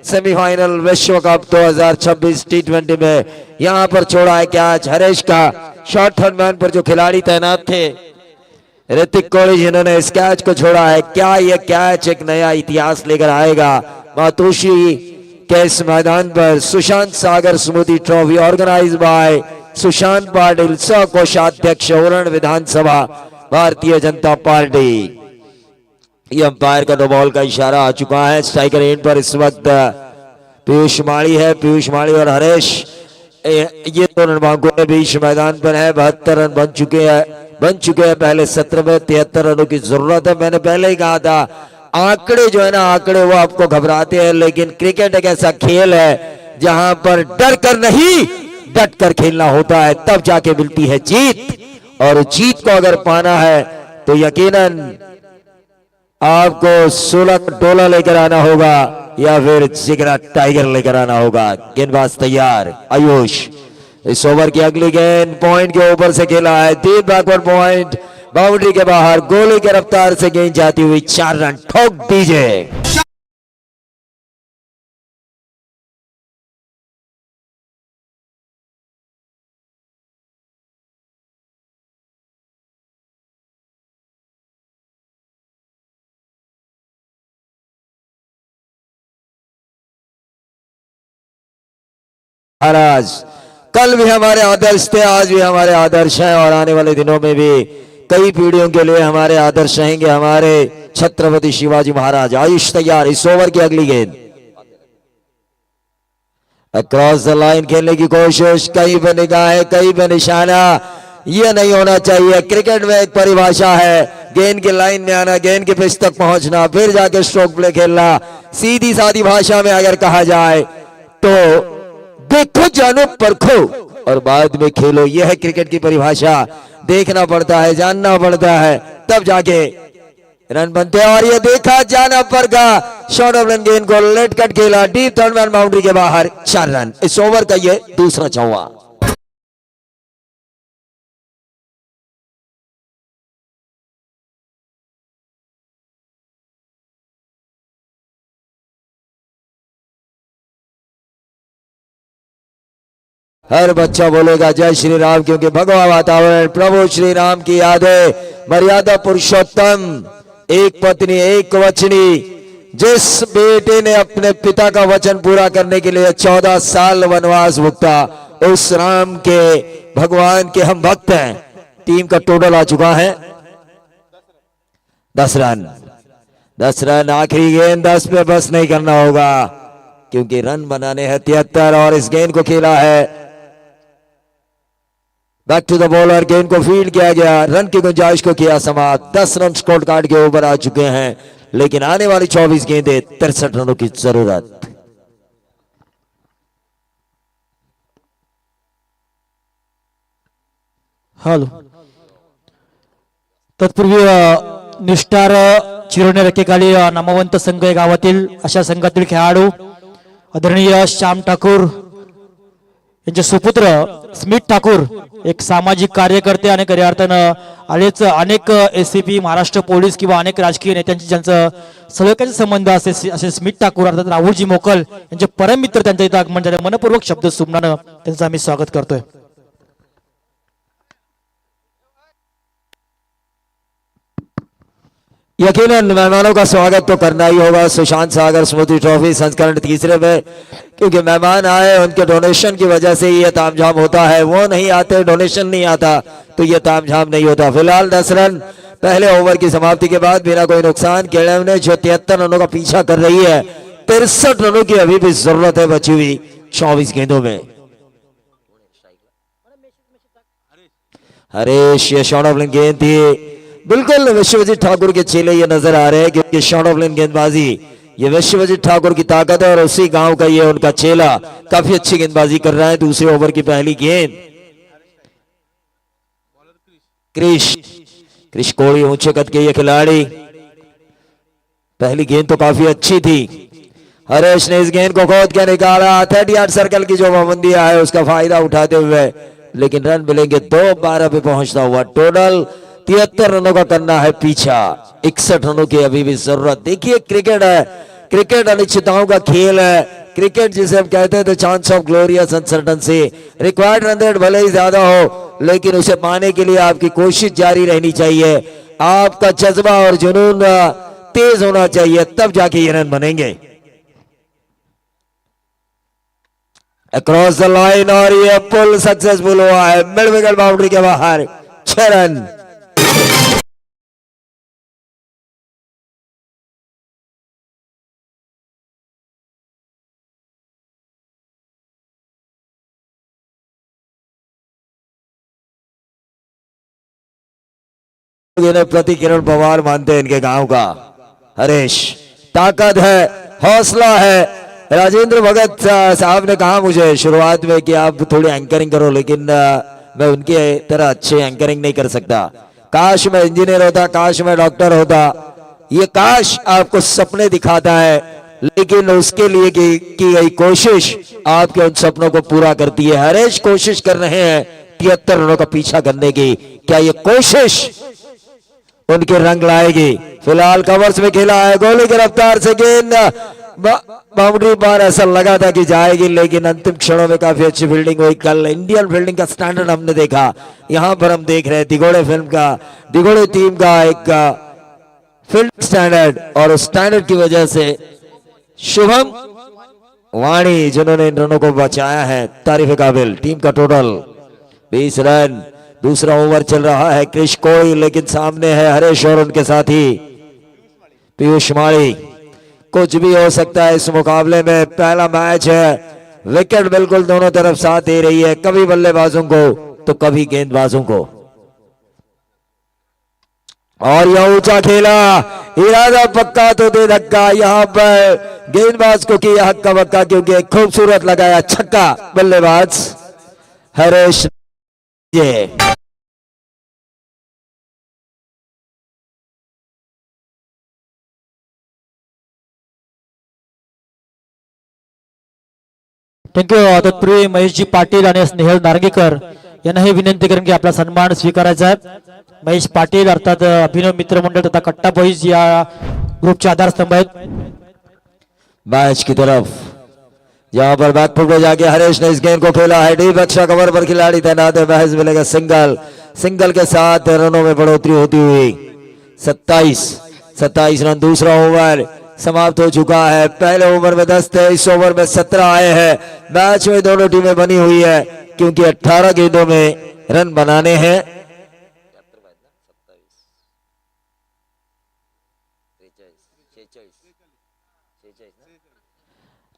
सेमीफाइनल विश्व कप 2026 T20 में। यहां पर छोड़ा है कैच हरीश का। शॉर्ट थर्ड मैन पर जो खिलाड़ी तैनात थे ऋतिक कोहली, जिन्होंने इस कैच को छोड़ा है। क्या यह कैच एक नया इतिहास लेकर आएगा? मातोश्री के इस मैदान पर सुशांत सागर स्मृति trophy organise by Sushant Patil, सह कोषाध्यक्ष उरण विधानसभा भारतीय जनता पार्टी। ये अंपायर का नो बॉल का इशारा आ चुका है। स्ट्राइकर एंड पर इस वक्त पीयूष माली है। पीयूष माली और हरीश ये दो रणबांकुओं के बीच मैदान पर है। 72 रन बन चुके हैं पहले सत्र में। 73 रनों की जरूरत है। मैंने पहले ही कहा था आंकड़े जो है ना, आंकड़े वो आपको घबराते हैं, लेकिन क्रिकेट एक ऐसा खेल है जहां पर डर कर नहीं डट कर खेलना होता है, तब जाके मिलती है जीत। और जीत को अगर पाना है तो यकीनन आपको 16 डोला लेकर आना होगा या फिर जिगरा टाइगर लेकर आना होगा। गेंदबाज तैयार आयुष। इस ओवर की अगली गेंद पॉइंट के ऊपर से खेला है, डीप बैकवर्ड पॉइंट, बाउंड्री के बाहर, गोली के रफ्तार से गेंद जाती हुई 4 रन ठोक दीजिए। महाराज कल भी हमारे आदर्श थे, आज भी हमारे आदर्श हैं और आने वाले दिनों में भी कई पीढ़ियों के लिए हमारे आदर्श रहेंगे हमारे छत्रपति शिवाजी महाराज। आयुष तैयार। इस ओवर की अगली गेंद अक्रॉस द लाइन खेलने की कोशिश, कहीं पे निगाह, कहीं पे निशाना, यह नहीं होना चाहिए। क्रिकेट में एक परिभाषा है, गेंद के लाइन में आना, गेंद के पिच तक पहुंचना, फिर जाके स्ट्रोक प्ले खेलना। सीधी सादी भाषा में अगर कहा जाए तो देखो जानो परखो और बाद में खेलो, यह है क्रिकेट की परिभाषा। देखना पड़ता है, जानना पड़ता है, तब जाके रन बनते हैं। और ये देखा जाना परखा, शॉर्ट ऑफ रन गेंद को लेट कट खेला, डीप थर्ड मैन बाउंड्री के बाहर, 4 रन। इस ओवर का ये दूसरा चौवा। हर बच्चा बोलेगा जय श्री राम, क्योंकि भगवा वातावरण, प्रभु श्री राम की यादें, मर्यादा पुरुषोत्तम एक पत्नी एक वचनी। जिस बेटे ने अपने पिता का वचन पूरा करने के लिए 14 साल वनवास भुगता, उस राम के भगवान के हम भक्त हैं। टीम का टोटल आ चुका है 10 रन। 10 रन, आखिरी गेंद 10 पे बस नहीं करना होगा क्योंकि रन बनाने हैं 73 और इस गेंद को खेला है बैक टू द बॉलर। गेंद को फील्ड किया गया, रन की गुंजाइश को किया समाप्त। 10 रन स्कोर कार्ड के ऊपर आ चुके हैं, लेकिन आने वाली 24 गेंदें 63 रनों की जरूरत। हॅलो तत्पूर्वी निष्ठार चिरवणे रखेखाली नामवंत संघ या गावातील अशा संघातील खेळाडू आदरणीय श्याम ठाकूर यांचे सुपुत्र स्मित ठाकूर, एक सामाजिक कार्यकर्ते आणि खऱ्या अर्थानं अनेक एसीपी महाराष्ट्र पोलीस किंवा अनेक राजकीय नेत्यांची ज्यांचं सलोख्याचे संबंध असे स्मित ठाकूर अर्थात राहुलजी मोकल यांचे परम मित्र त्यांच्या इथं आगमन झाले। मनपूर्वक शब्द सुमनानं त्यांचं आम्ही स्वागत करतोय। यकीनन मेहमानों का स्वागत तो करना ही होगा सुशांत सागर स्मृति ट्रॉफी संस्करण तीसरे में, क्योंकि मेहमान आए उनके डोनेशन की वजह से ये तामझाम होता है। वो नहीं आते, डोनेशन नहीं आता तो ये तामझाम नहीं होता। फिलहाल 10 रन पहले ओवर की समाप्ति के बाद बिना कोई नुकसान केड़म ने जो 73 रनों का पीछा कर रही है। 63 रनों की अभी भी जरूरत है बची हुई 24 गेंदों में। हरेश ये शॉट ऑफ गेंद थी, बिल्कुल विश्वजीत ठाकुर के चेले ये नजर आ रहे हैं क्योंकि शॉट ऑफ गेंदबाजी ये विश्वजीत ठाकुर की ताकत है और उसी गांव का ये उनका चेला काफी अच्छी गेंदबाजी कर रहा है। दूसरे ओवर की पहली गेंद क्रिश कोहली ऊंचे कद के ये खिलाड़ी, पहली गेंद तो काफी अच्छी थी। हरेश ने इस गेंद को खोद के निकाला, 30 यार्ड सर्कल की जो पाबंदी है उसका फायदा उठाते हुए, लेकिन रन मिलेंगे 2-12 पे पहुंचता हुआ। टोटल 73 रनों का करना है पीछा, 61 रनों की अभी भी जरूरत। देखिए क्रिकेट है, क्रिकेट अनिश्चितताओं का खेल है। क्रिकेट जिसे हम कहते हैं the chance of glorious uncertainty. Required run rate भले ही ज्यादा हो, लेकिन उसे पाने के लिए आपकी कोशिश जारी रहनी चाहिए। आपका जज्बा और जुनून तेज होना चाहिए, तब जाके ये रन बनेंगे। अक्रॉस द लाइन और ये पुल सक्सेसफुल हुआ है मिड विकेट बाउंड्री के बाहर। 6 रन। प्रति किरण पवार मानते हैं इनके गांव का। हरेश ताकत है, हौसला है। राजेंद्र भगत साहब ने कहा मुझे शुरुआत में कि आप थोड़ी एंकरिंग करो, लेकिन मैं उनके तरह अच्छे एंकरिंग नहीं कर सकता। काश मैं इंजीनियर होता, काश मैं डॉक्टर होता। ये काश आपको सपने दिखाता है, लेकिन उसके लिए की गई कोशिश आपके उन सपनों को पूरा करती है। हरेश कोशिश कर रहे हैं 73 रनों का पीछा करने की। क्या ये कोशिश उनके रंग लाएगी? फिलहाल कवर्स में खेला है, गोली की रफ्तार से गेंद बाउंड्री पर ऐसा लगा था कि जाएगी, लेकिन अंतिम क्षणों में काफी अच्छी फील्डिंग हुई। कल इंडियन फील्डिंग का स्टैंडर्ड हमने देखा, यहां पर हम देख रहे हैं दिगोड़े फिल्म का, दिगोड़े टीम का एक फील्ड स्टैंडर्ड, और उस स्टैंडर्ड की वजह से शुभम वाणी जिन्होंने इन रनों को बचाया है, तारीफ काबिल। टीम का टोटल 20 रन। दूसरा ओवर चल रहा है, क्रिश कोहली लेकिन सामने है हरेश और उनके साथी पीयूष माड़ी। कुछ भी हो सकता है इस मुकाबले में, पहला मैच है। विकेट बिल्कुल दोनों तरफ साथ दे रही है, कभी बल्लेबाजों को तो कभी गेंदबाजों को। और यह ऊंचा खेला, इरादा पक्का तो दे धक्का। यहां पर गेंदबाज को किया हक्का बक्का, क्योंकि खूबसूरत लगाया छक्का बल्लेबाज हरेश। थँक्यू। तत्पूर्वी महेशजी पाटील आणि स्नेहल नार्गेकर यांना हे विनंती करेन की आपला सन्मान स्वीकारायचा आहे। महेश पाटील अर्थात अभिनव मित्र मंडळ तथा कट्टा बॉईज या ग्रुपचे आधारस्तंभ आहेत। मैच की तरफ जहां पर बैकफुट पे जाके हरेश ने इस गेंद को खेला है डीप, अच्छा कवर पर खिलाड़ी तैनात है। महज मिलेगा सिंगल, सिंगल के साथ रनों में बढ़ोतरी होती हुई 27 27 रन। दूसरा ओवर समाप्त हो चुका है। पहले ओवर में 10 थे, इस ओवर में 17 आए हैं। मैच में दोनों टीमें बनी हुई है क्योंकि 18 गेंदों में रन बनाने हैं।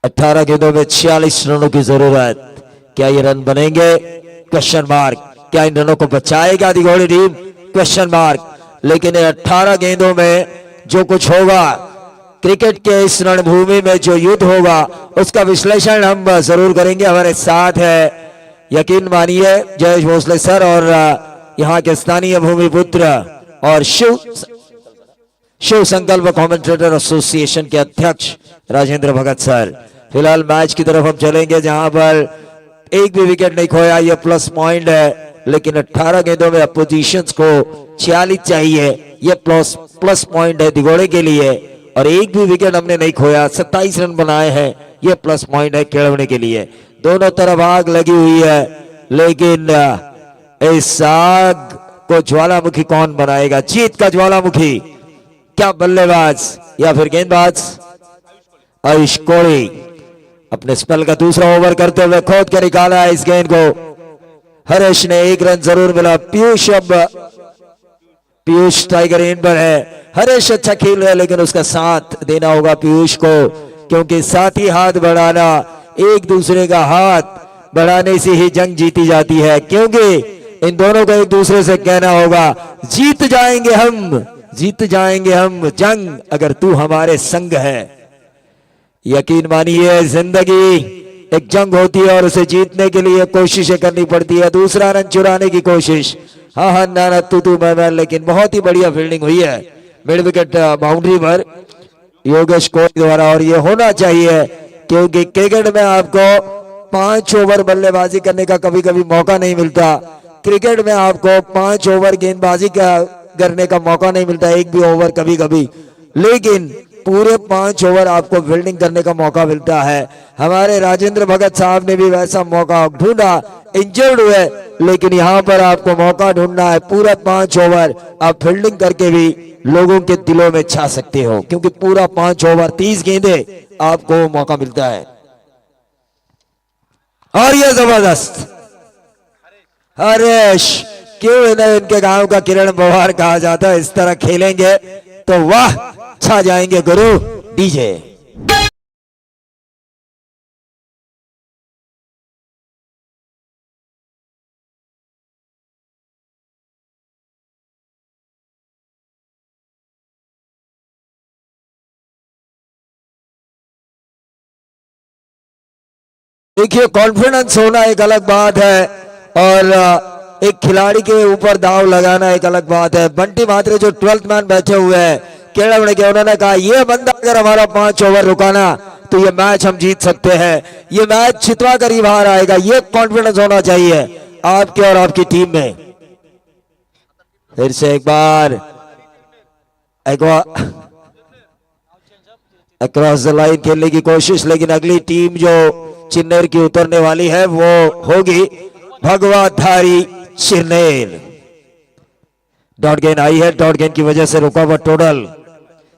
18 गेंदों में 46 रनों की जरूरत। क्या ये रन बनेंगे? Question mark. क्या इन रनों को बचाएगा दिघोड़ी टीम? Question mark. लेकिन 18 गेंदों में जो कुछ होगा, क्रिकेट के इस रणभूमि में जो युद्ध होगा, उसका विश्लेषण हम जरूर करेंगे। हमारे साथ है, यकीन मानिए, जयेश भोसले सर और यहाँ के स्थानीय भूमिपुत्र और शिव संकल्प कमेंटेटर एसोसिएशन के अध्यक्ष राजेंद्र भगत सर। फिलहाल मैच की तरफ हम चलेंगे जहां पर एक भी विकेट नहीं खोया, यह प्लस पॉइंट है। लेकिन 18 गेंदों में अपोजिशंस को 46 चाहिए, यह प्लस पॉइंट है दिघोड़े के लिए। और एक भी विकेट हमने नहीं खोया, 27 रन बनाए हैं, यह प्लस पॉइंट है केळवणे के लिए। दोनों तरफ आग लगी हुई है, लेकिन इस आग को ज्वालामुखी कौन बनाएगा? जीत का ज्वालामुखी क्या बल्लेबाज या फिर गेंदबाज? आयुष कोहली अपने स्पेल का दूसरा ओवर करते हुए खोद कर निकाला है इस गेंद को। हरेश ने 1 रन जरूर मिला। पीयूष टाइगर इन पर है। हरेश अच्छा खेल रहा है, लेकिन उसका साथ देना होगा पीयूष को, क्योंकि साथी हाथ बढ़ाना, एक दूसरे का हाथ बढ़ाने से ही जंग जीती जाती है। क्योंकि इन दोनों को एक दूसरे से कहना होगा, जीत जाएंगे हम, जीत जाएंगे हम जंग, अगर तू हमारे संग है। यकीन मानिए, जिंदगी एक जंग होती है और उसे जीतने के लिए कोशिशें करनी पड़ती है। दूसरा रन चुराने की कोशिश, हाँ नाना तू मैं, लेकिन बहुत ही बढ़िया फील्डिंग हुई है मिड विकेट बाउंड्री पर योगेश कोहली द्वारा। और ये होना चाहिए, क्योंकि क्रिकेट में आपको 5 ओवर बल्लेबाजी करने का कभी कभी मौका नहीं मिलता। क्रिकेट में आपको 5 ओवर गेंदबाजी करने का मौका नहीं मिलता, एक भी ओवर कभी कभी, लेकिन पूरे 5 ओवर आपको फील्डिंग करने का मौका मिलता है। हमारे राजेंद्र भगत साहब ने भी वैसा मौका ढूंढा, इंजर्ड हुए, लेकिन यहां पर आपको मौका ढूंढना है। पूरा 5 ओवर आप फील्डिंग करके भी लोगों के दिलों में छा सकते हो, क्योंकि पूरा 5 ओवर 30 गेंदे आपको मौका मिलता है। और ये जबरदस्त हरेश, क्यों इन्हें इनके गांव का किरण पवार कहा जाता है। इस तरह खेलेंगे तो वाह, छा जाएंगे गुरु डीजे। देखिए, कॉन्फिडेंस होना एक अलग बात है और एक खिलाड़ी के ऊपर दाव लगाना एक अलग बात है। बंटी मात्रे जो 12th मैन बैठे हुए हैं केळवणे के, उन्होंने कहा ये बंदा अगर हमारा 5 ओवर रुकाना तो ये मैच हम जीत सकते हैं, ये मैच छितवा कर ही बाहर आएगा। ये कॉन्फिडेंस होना चाहिए आपके और आपकी टीम में। फिर से एक बार अक्रॉस द लाइन खेलने की कोशिश, लेकिन अगली टीम जो चिन्नेर की उतरने वाली है वो होगी भगवाधारी चिन्नेर। डॉट गेंद आई है, डॉट गेंद की वजह से रुका हुआ टोटल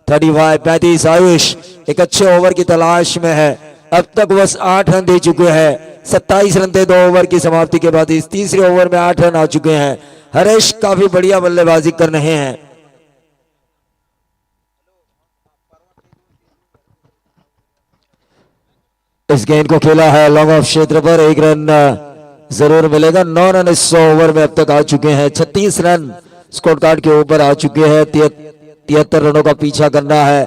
35 आयुष एक अच्छे ओवर की तलाश में है। अब तक बस 8 रन दे चुके हैं, 27 रन थे 2 ओवर की समाप्ति के बाद। इस तीसरे ओवर में 8 रन आ चुके हैं। हरेश काफी बढ़िया बल्लेबाजी कर रहे हैं। इस गेंद को खेला है लॉन्ग ऑफ क्षेत्र पर, 1 रन जरूर मिलेगा। 9 रन इस ओवर में अब तक आ चुके हैं। 36 रन स्कोर कार्ड के ऊपर आ चुके हैं। 73 रनों का पीछा करना है।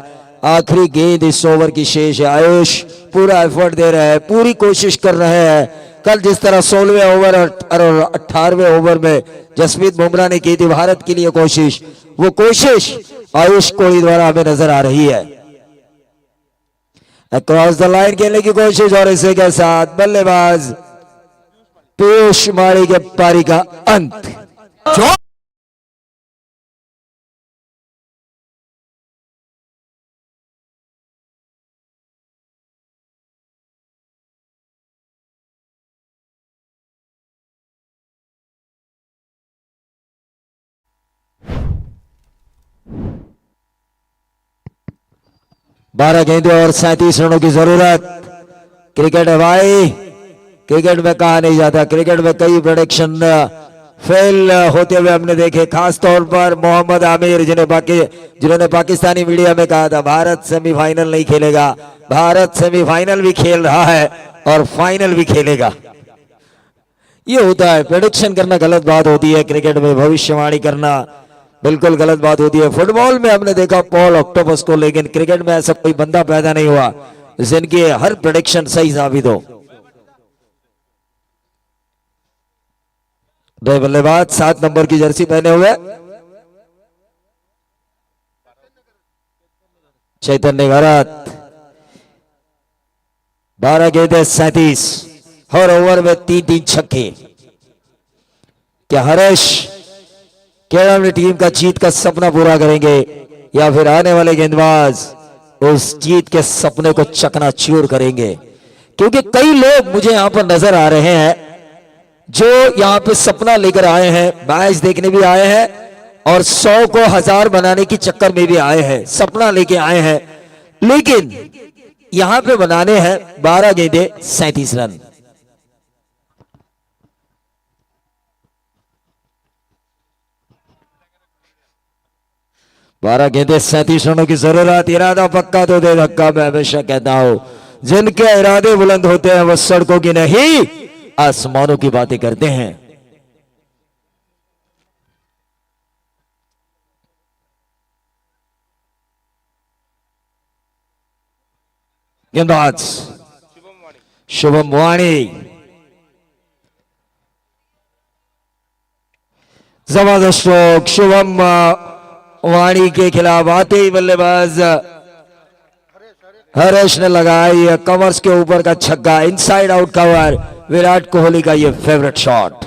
आखिरी गेंद इस ओवर की शेष है। आयुष पूरा एफर्ट दे रहे हैं, पूरी कोशिश कर रहे हैं। कल जिस तरह 16वें ओवर और 18वें ओवर में जसप्रीत बुमराह ने की थी भारत के लिए कोशिश, वो कोशिश आयुष कोहली द्वारा हमें नजर आ रही है। अक्रॉस द लाइन खेलने की कोशिश और इसी के साथ बल्लेबाज पीयूष माड़ी के पारी का अंत। 12 गेंदों और 37 रनों की जरूरत। क्रिकेट है भाई, क्रिकेट में कहा नहीं जाता, क्रिकेट में कई प्रेडिक्शन फेल होते हुए हमने देखे, खास तौर पर मोहम्मद आमिर जिन्होंने पाकिस्तानी मीडिया में कहा था भारत सेमीफाइनल नहीं खेलेगा। भारत सेमीफाइनल भी खेल रहा है और फाइनल भी खेलेगा। ये होता है, प्रेडिक्शन करना गलत बात होती है, क्रिकेट में भविष्यवाणी करना बिल्कुल गलत बात होती है। फुटबॉल में हमने देखा पॉल ऑक्टोपस को, लेकिन क्रिकेट में ऐसा कोई बंदा पैदा नहीं हुआ जिनकी हर प्रेडिक्शन सही साबित हो। दो बल्लेबाज 7 नंबर की जर्सी पहने हुए चैतन्य भरत। 12 गेंदें 37, हर ओवर में 3-3 छक्के। क्या हरेश केरल टीम का जीत का सपना पूरा करेंगे या फिर आने वाले गेंदबाज उस जीत के सपने को चकनाचूर करेंगे? क्योंकि कई लोग मुझे यहां पर नजर आ रहे हैं जो यहां पे सपना लेकर आए हैं, मैच देखने भी आए हैं और 100 को 1000 बनाने की चक्कर में भी आए हैं, सपना लेके आए हैं, लेकिन यहां पे बनाने हैं 12 गेंदे 37 रन। बारह गेंदे 37 रनों की जरूरत। इरादा पक्का तो दे धक्का, मैं हमेशा कहता हूं जिनके इरादे बुलंद होते हैं वो सड़कों की नहीं आसमानों की बातें करते हैं। गेंदबाज शुभम वाणी, जबरदस्त स्ट्रोक। शुभम वाणी के खिलाफ आते ही बल्लेबाज हरेश ने लगाई कवर्स के ऊपर का छक्का, inside out cover. Virat Kohli का ये फेवरेट शॉट।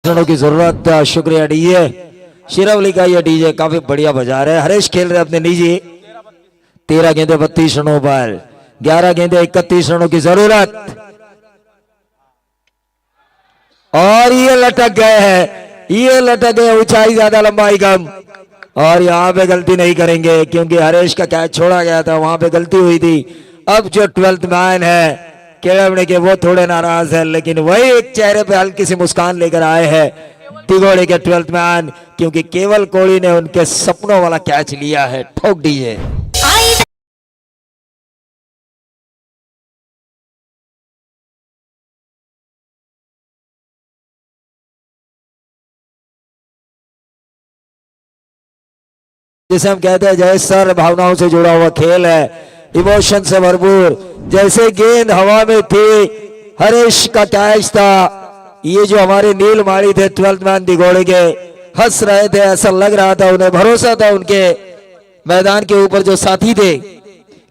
की जरूरत। शुक्रिया डीजे शिरवली का, ये डीजे काफी बढ़िया बजा रहे हैं। हरेश खेल रहे अपने निजी। 13 गेंदे 32 रनों पर, 11 गेंदे 31 रनों की जरूरत और ये लटक गए हैं, ये लटक गए। ऊंचाई ज्यादा, लंबाई कम और यहां पे गलती नहीं करेंगे क्योंकि हरेश का कैच छोड़ा गया था, वहां पे गलती हुई थी। अब जो 12th मैन है केवल के वो थोड़े नाराज है, लेकिन वही एक चेहरे पे हल्की सी मुस्कान लेकर आए हैं दिगोड़े के 12th मैन, क्योंकि केवल कोहली ने उनके सपनों वाला कैच लिया है। ठोक दीजिए। जिसे हम कहते हैं जय सर, भावनाओं से जुड़ा हुआ खेल है, इमोशन से भरपूर। जैसे गेंद हवा में थी, हरेश का कैच था, ये जो हमारे नील माड़ी थे 12th मैन दिगोड़े के, हंस रहे थे। ऐसा लग रहा था, उन्हें भरोसा था उनके मैदान के ऊपर जो साथी थे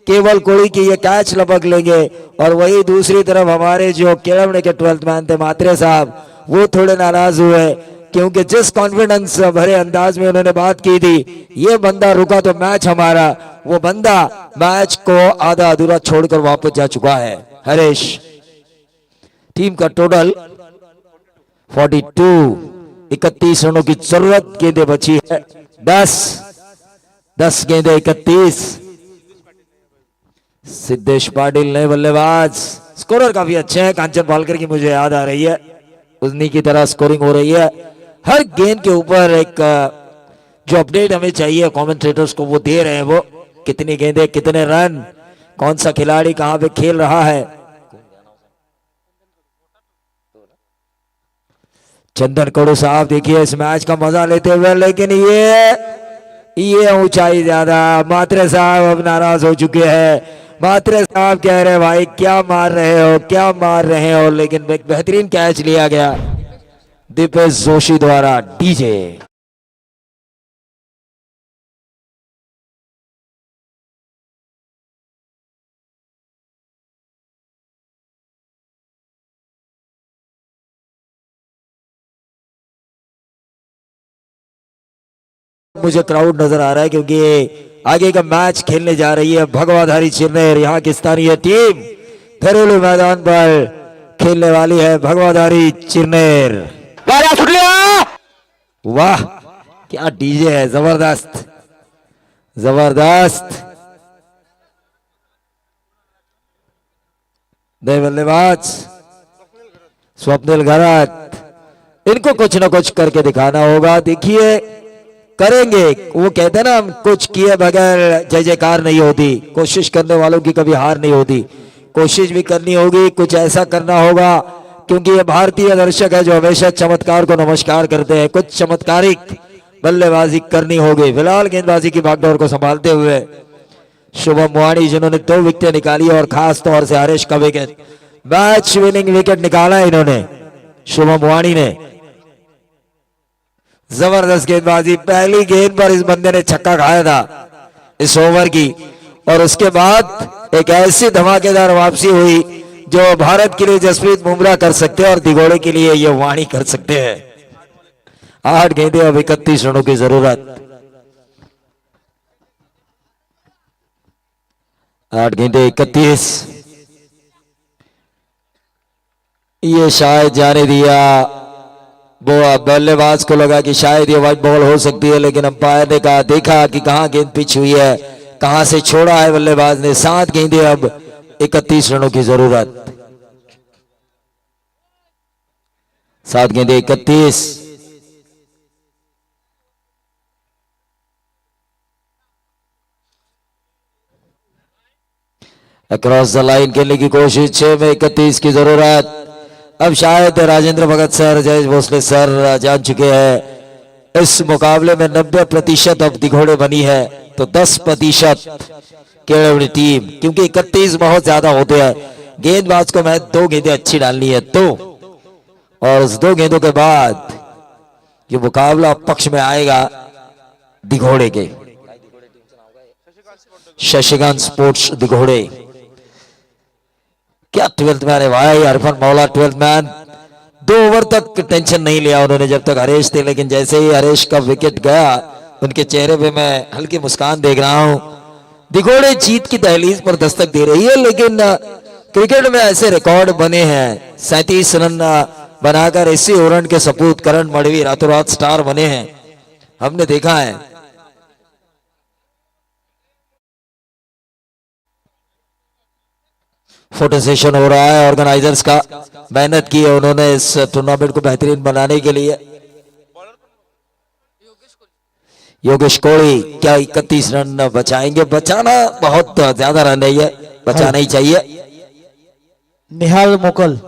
केवल कोहली की ये कैच लपक लेंगे। और वही दूसरी तरफ हमारे जो केरल के 12th मैन थे मात्रे साहब, वो थोड़े नाराज हुए क्योंकि जिस कॉन्फिडेंस भरे अंदाज में उन्होंने बात की थी, ये बंदा रुका तो मैच हमारा, वो बंदा मैच को आधा अधूरा छोड़कर वापस जा चुका है। हरेश टीम का टोटल 42, 31 रनों की जरूरत। गेंदे बची है 10 गेंदे 31। सिद्धेश पाटिल नए बल्लेबाज, स्कोरर काफी अच्छे हैं। कांचन पालकर की मुझे याद आ रही है, उन्हीं की तरह स्कोरिंग हो रही है। हर गेंद के ऊपर एक जो अपडेट हमें चाहिए कमेंटेटर्स को वो दे रहे हैं, वो कितनी गेंदें कितने रन, कौन सा खिलाड़ी कहां पे खेल रहा है। चंदन कड़ू साहब देखिए इस मैच का मजा लेते हुए, लेकिन ये ऊंचाई ज्यादा। मात्रे साहब अब नाराज हो चुके हैं। मात्रे साहब कह रहे भाई क्या मार रहे हो, क्या मार रहे हो, लेकिन एक बेहतरीन कैच लिया गया दीपेश जोशी द्वारा। डीजे मुझे क्राउड नजर आ रहा है क्योंकि आगे का मैच खेलने जा रही है भगवाधारी चिरनेर, यहाँ की स्थानीय टीम घरेलू मैदान पर खेलने वाली है भगवाधारी चिरनेर। वाह क्या डीजे है, जबरदस्त जबरदस्त। नए बल्लेबाज स्वप्निल घरात, इनको कुछ ना कुछ करके दिखाना होगा। देखिए करेंगे, वो कहते हैं ना हम कुछ किए बगैर जय जयकार नहीं होती, कोशिश करने वालों की कभी हार नहीं होती। कोशिश भी करनी होगी, कुछ ऐसा करना होगा, क्योंकि ये भारतीय दर्शक है जो हमेशा चमत्कार को नमस्कार करते हैं। कुछ चमत्कारिक बल्लेबाजी करनी होगी। फिलहाल गेंदबाजी की भागदौड़ को संभालते हुए शुभम मुआनी, जिन्होंने 2 विकेट निकाली और खास तौर से हरीश का विकेट, मैच विनिंग विकेट निकाला इन्होंने शुभम मुआनी ने। जबरदस्त गेंदबाजी, पहली गेंद पर इस बंदे ने छक्का खाया था इस ओवर की, और उसके बाद एक ऐसी धमाकेदार वापसी हुई जो भारत के लिए जसप्रीत बुमराह कर सकते हैं और दिगोड़े के लिए ये वाणी कर सकते हैं। 8 गेंदें अब 31 रनों की जरूरत। 8 गेंदें 31। ये शायद जाने दिया, वो बल्लेबाज को लगा कि शायद ये व्हाइट बॉल हो सकती है, लेकिन अंपायर ने कहा, देखा कि कहां गेंद पिच हुई है, कहां से छोड़ा है बल्लेबाज ने। 7 गेंदें अब 31 रनों की जरूरत। 7 गेंदें 31। अक्रॉस द लाइन खेलने की कोशिश, 6 में 31 की जरूरत। अब शायद राजेंद्र भगत सर, जयेश भोसले सर जान चुके हैं इस मुकाबले में 90% अब दिघोड़े बनी है, तो 10% केवल टीम, क्योंकि 31 बहुत ज्यादा होते हैं। गेंदबाज को मैं 2 गेंदें अच्छी डालनी है तो, और उस 2 गेंदों के बाद ये मुकाबला पक्ष में आएगा दिघोड़े के, शशिकांत स्पोर्ट्स दिघोड़े। क्या 12th मैन है भाई, अरफन मौला 12th मैन। 2 ओवर तक टेंशन नहीं लिया उन्होंने जब तक हरेश थे, लेकिन जैसे ही हरेश का विकेट गया उनके चेहरे पे मैं हल्की मुस्कान देख रहा हूं। दिघोड़े जीत की दहलीज पर दस्तक दे रही है, लेकिन क्रिकेट में ऐसे रिकॉर्ड बने हैं, 37 रन बनाकर इसी ओवर के सपूत करण मड़वी रातों रात स्टार बने हैं, हमने देखा है। फोटो सेशन हो रहा है, ऑर्गेनाइजर्स का मेहनत की है उन्होंने इस टूर्नामेंट को बेहतरीन बनाने के लिए। योगेश कोहली क्या 31 रन बचाएंगे? बचाना बहुत ज्यादा रन है, ये बचाना ही चाहिए। निहाल मोकल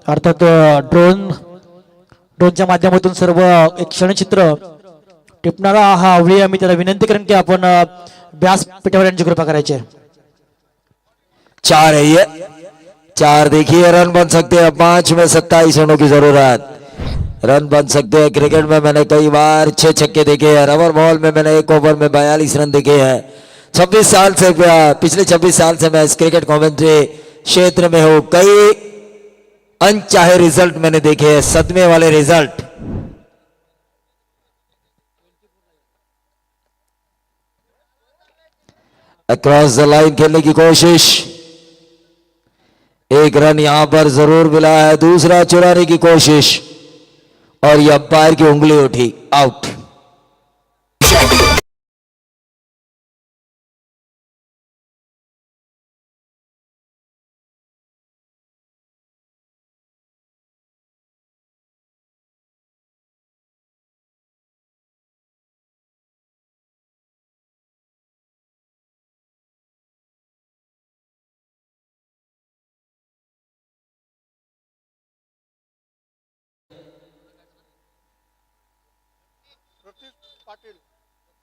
अर्थात ड्रोनच्या माध्यमातून सर्व एक क्षणचित्र टिपणारा हा आवडी आहे। मी त्याला विनंती करेन की आपण व्यासपीठावर यांची कृपा करायची आहे। 4 है ये, 4 देखिए रन बन सकते हैं। 5 में 27 रनों की जरूरत, रन बन सकते हैं। क्रिकेट में मैंने कई बार 6 छक्के देखे हैं, रबर बॉल में मैंने 1 ओवर में 42 रन देखे हैं। 26 साल से, पिछले 26 साल से मैं इस क्रिकेट कमेंट्री क्षेत्र में हूं। कई अनचाहे रिजल्ट मैंने देखे हैं, सदमे वाले रिजल्ट। अक्रॉस द लाइन खेलने की कोशिश, 1 रन यहां पर जरूर मिला है। दूसरा चुराने की कोशिश और ये अंपायर की उंगली उठी, आउट।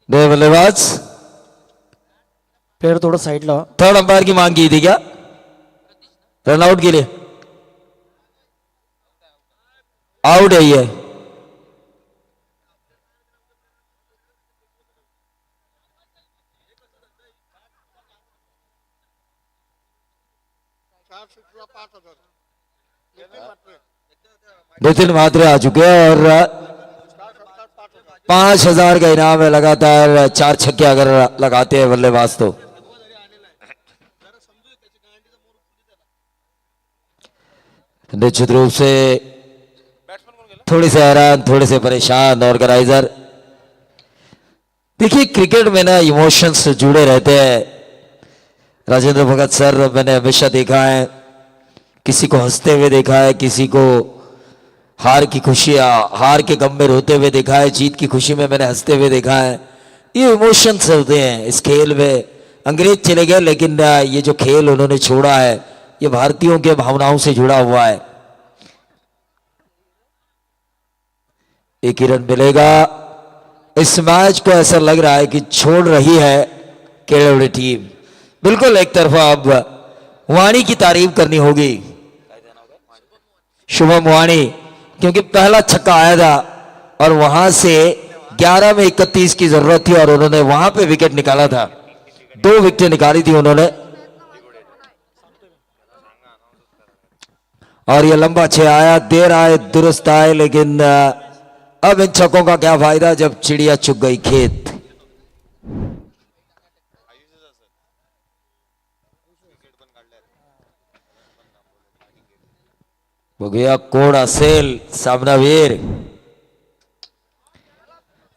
दो बल्लेबाज, प्लेयर थोड़ा साइडला। थर्ड अंपायर की मांग की थी क्या रनआउट के लिए? आउट है ये। नितिन मात्रे आ चुके हैं और 5000 का इनाम है लगातार 4 छक्के अगर लगाते हैं बल्लेबाज तो। निश्चित रूप से थोड़े से हैरान, थोड़े से परेशान ऑर्गेनाइजर। देखिए क्रिकेट में ना इमोशंस जुड़े रहते हैं राजेंद्र भगत सर। मैंने हमेशा देखा है, किसी को हंसते हुए देखा है, किसी को हार की खुशी, हार के गम में रोते हुए देखा है, जीत की खुशी में मैंने हंसते हुए देखा है। ये इमोशंस होते हैं इस खेल में। अंग्रेज चले गए लेकिन ये जो खेल उन्होंने छोड़ा है ये भारतीयों के भावनाओं से जुड़ा हुआ है। एक ही रन मिलेगा। इस मैच को ऐसा लग रहा है कि छोड़ रही है केरल टीम। बिल्कुल एक तरफा अब वाणी की तारीफ करनी होगी, शुभम वाणी, क्योंकि पहला छक्का आया था और वहां से 11 में 31 की जरूरत थी और उन्होंने वहां पे विकेट निकाला था। 2 विकेट निकाली थी उन्होंने और ये लंबा 6 आया, देर आए दुरुस्त आए, लेकिन अब इन छक्कों का क्या फायदा जब चिड़िया चुग गई खेत। बघूया कोण असेल सामनावीर।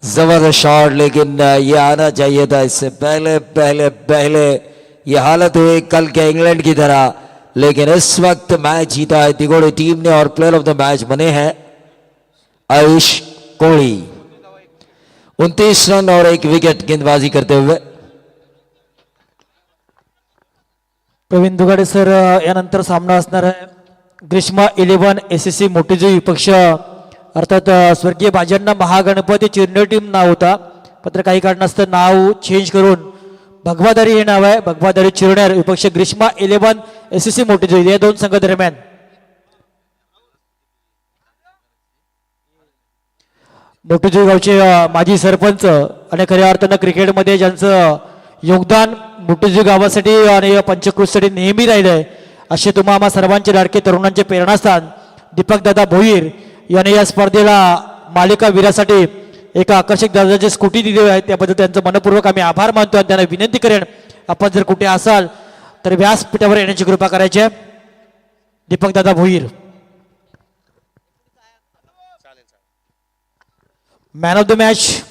जबरदस्त शॉट, लेकिन ये आना चाहिए था इससे पहले पहले पहले। ये हालत हुई कल के इंग्लैंड की तरह, लेकिन इस वक्त मैच जीता है दिगोड़े टीम ने और प्लेयर ऑफ द मैच बने हैं आयुष कोहली। 29 रन और 1 विकेट गेंदबाजी करते हुए। प्रवीण दुगाडे सर, यानंतर सामना असणार आहे ग्रीष्मा 11 एसएससी मोठीजी विपक्ष अर्थात स्वर्गीय बाजण्णा महागणपती चिरनेर टीम नाव होता, मात्र काही कारणास्तव नाव चेंज करून भगवादारी हे नाव आहे। भगवादारी चिरनेर विपक्ष ग्रीष्मा 11 एसएससी मोठीजी या 2 संघादरम्यान। मोठीजी गावचे माजी सरपंच आणि खऱ्या अर्थानं क्रिकेटमध्ये ज्यांचं योगदान मोठीजी गावासाठी आणि पंचकृषीसाठी नेहमी राहिलंय असे तुम्हा आम्हा सर्वांचे लाडके तरुणांचे प्रेरणास्थान दीपकदादा भोईर यांनी या स्पर्धेला मालिका वीरासाठी एक आकर्षक दर्जाची स्कूटी दिली आहे, त्याबद्दल त्यांचं मनपूर्वक आम्ही आभार मानतो आणि त्यांना विनंती करेन आपण जर कुठे असाल तर व्यासपीठावर येण्याची कृपा करायची आहे। दीपकदादा Bhoir, man of the match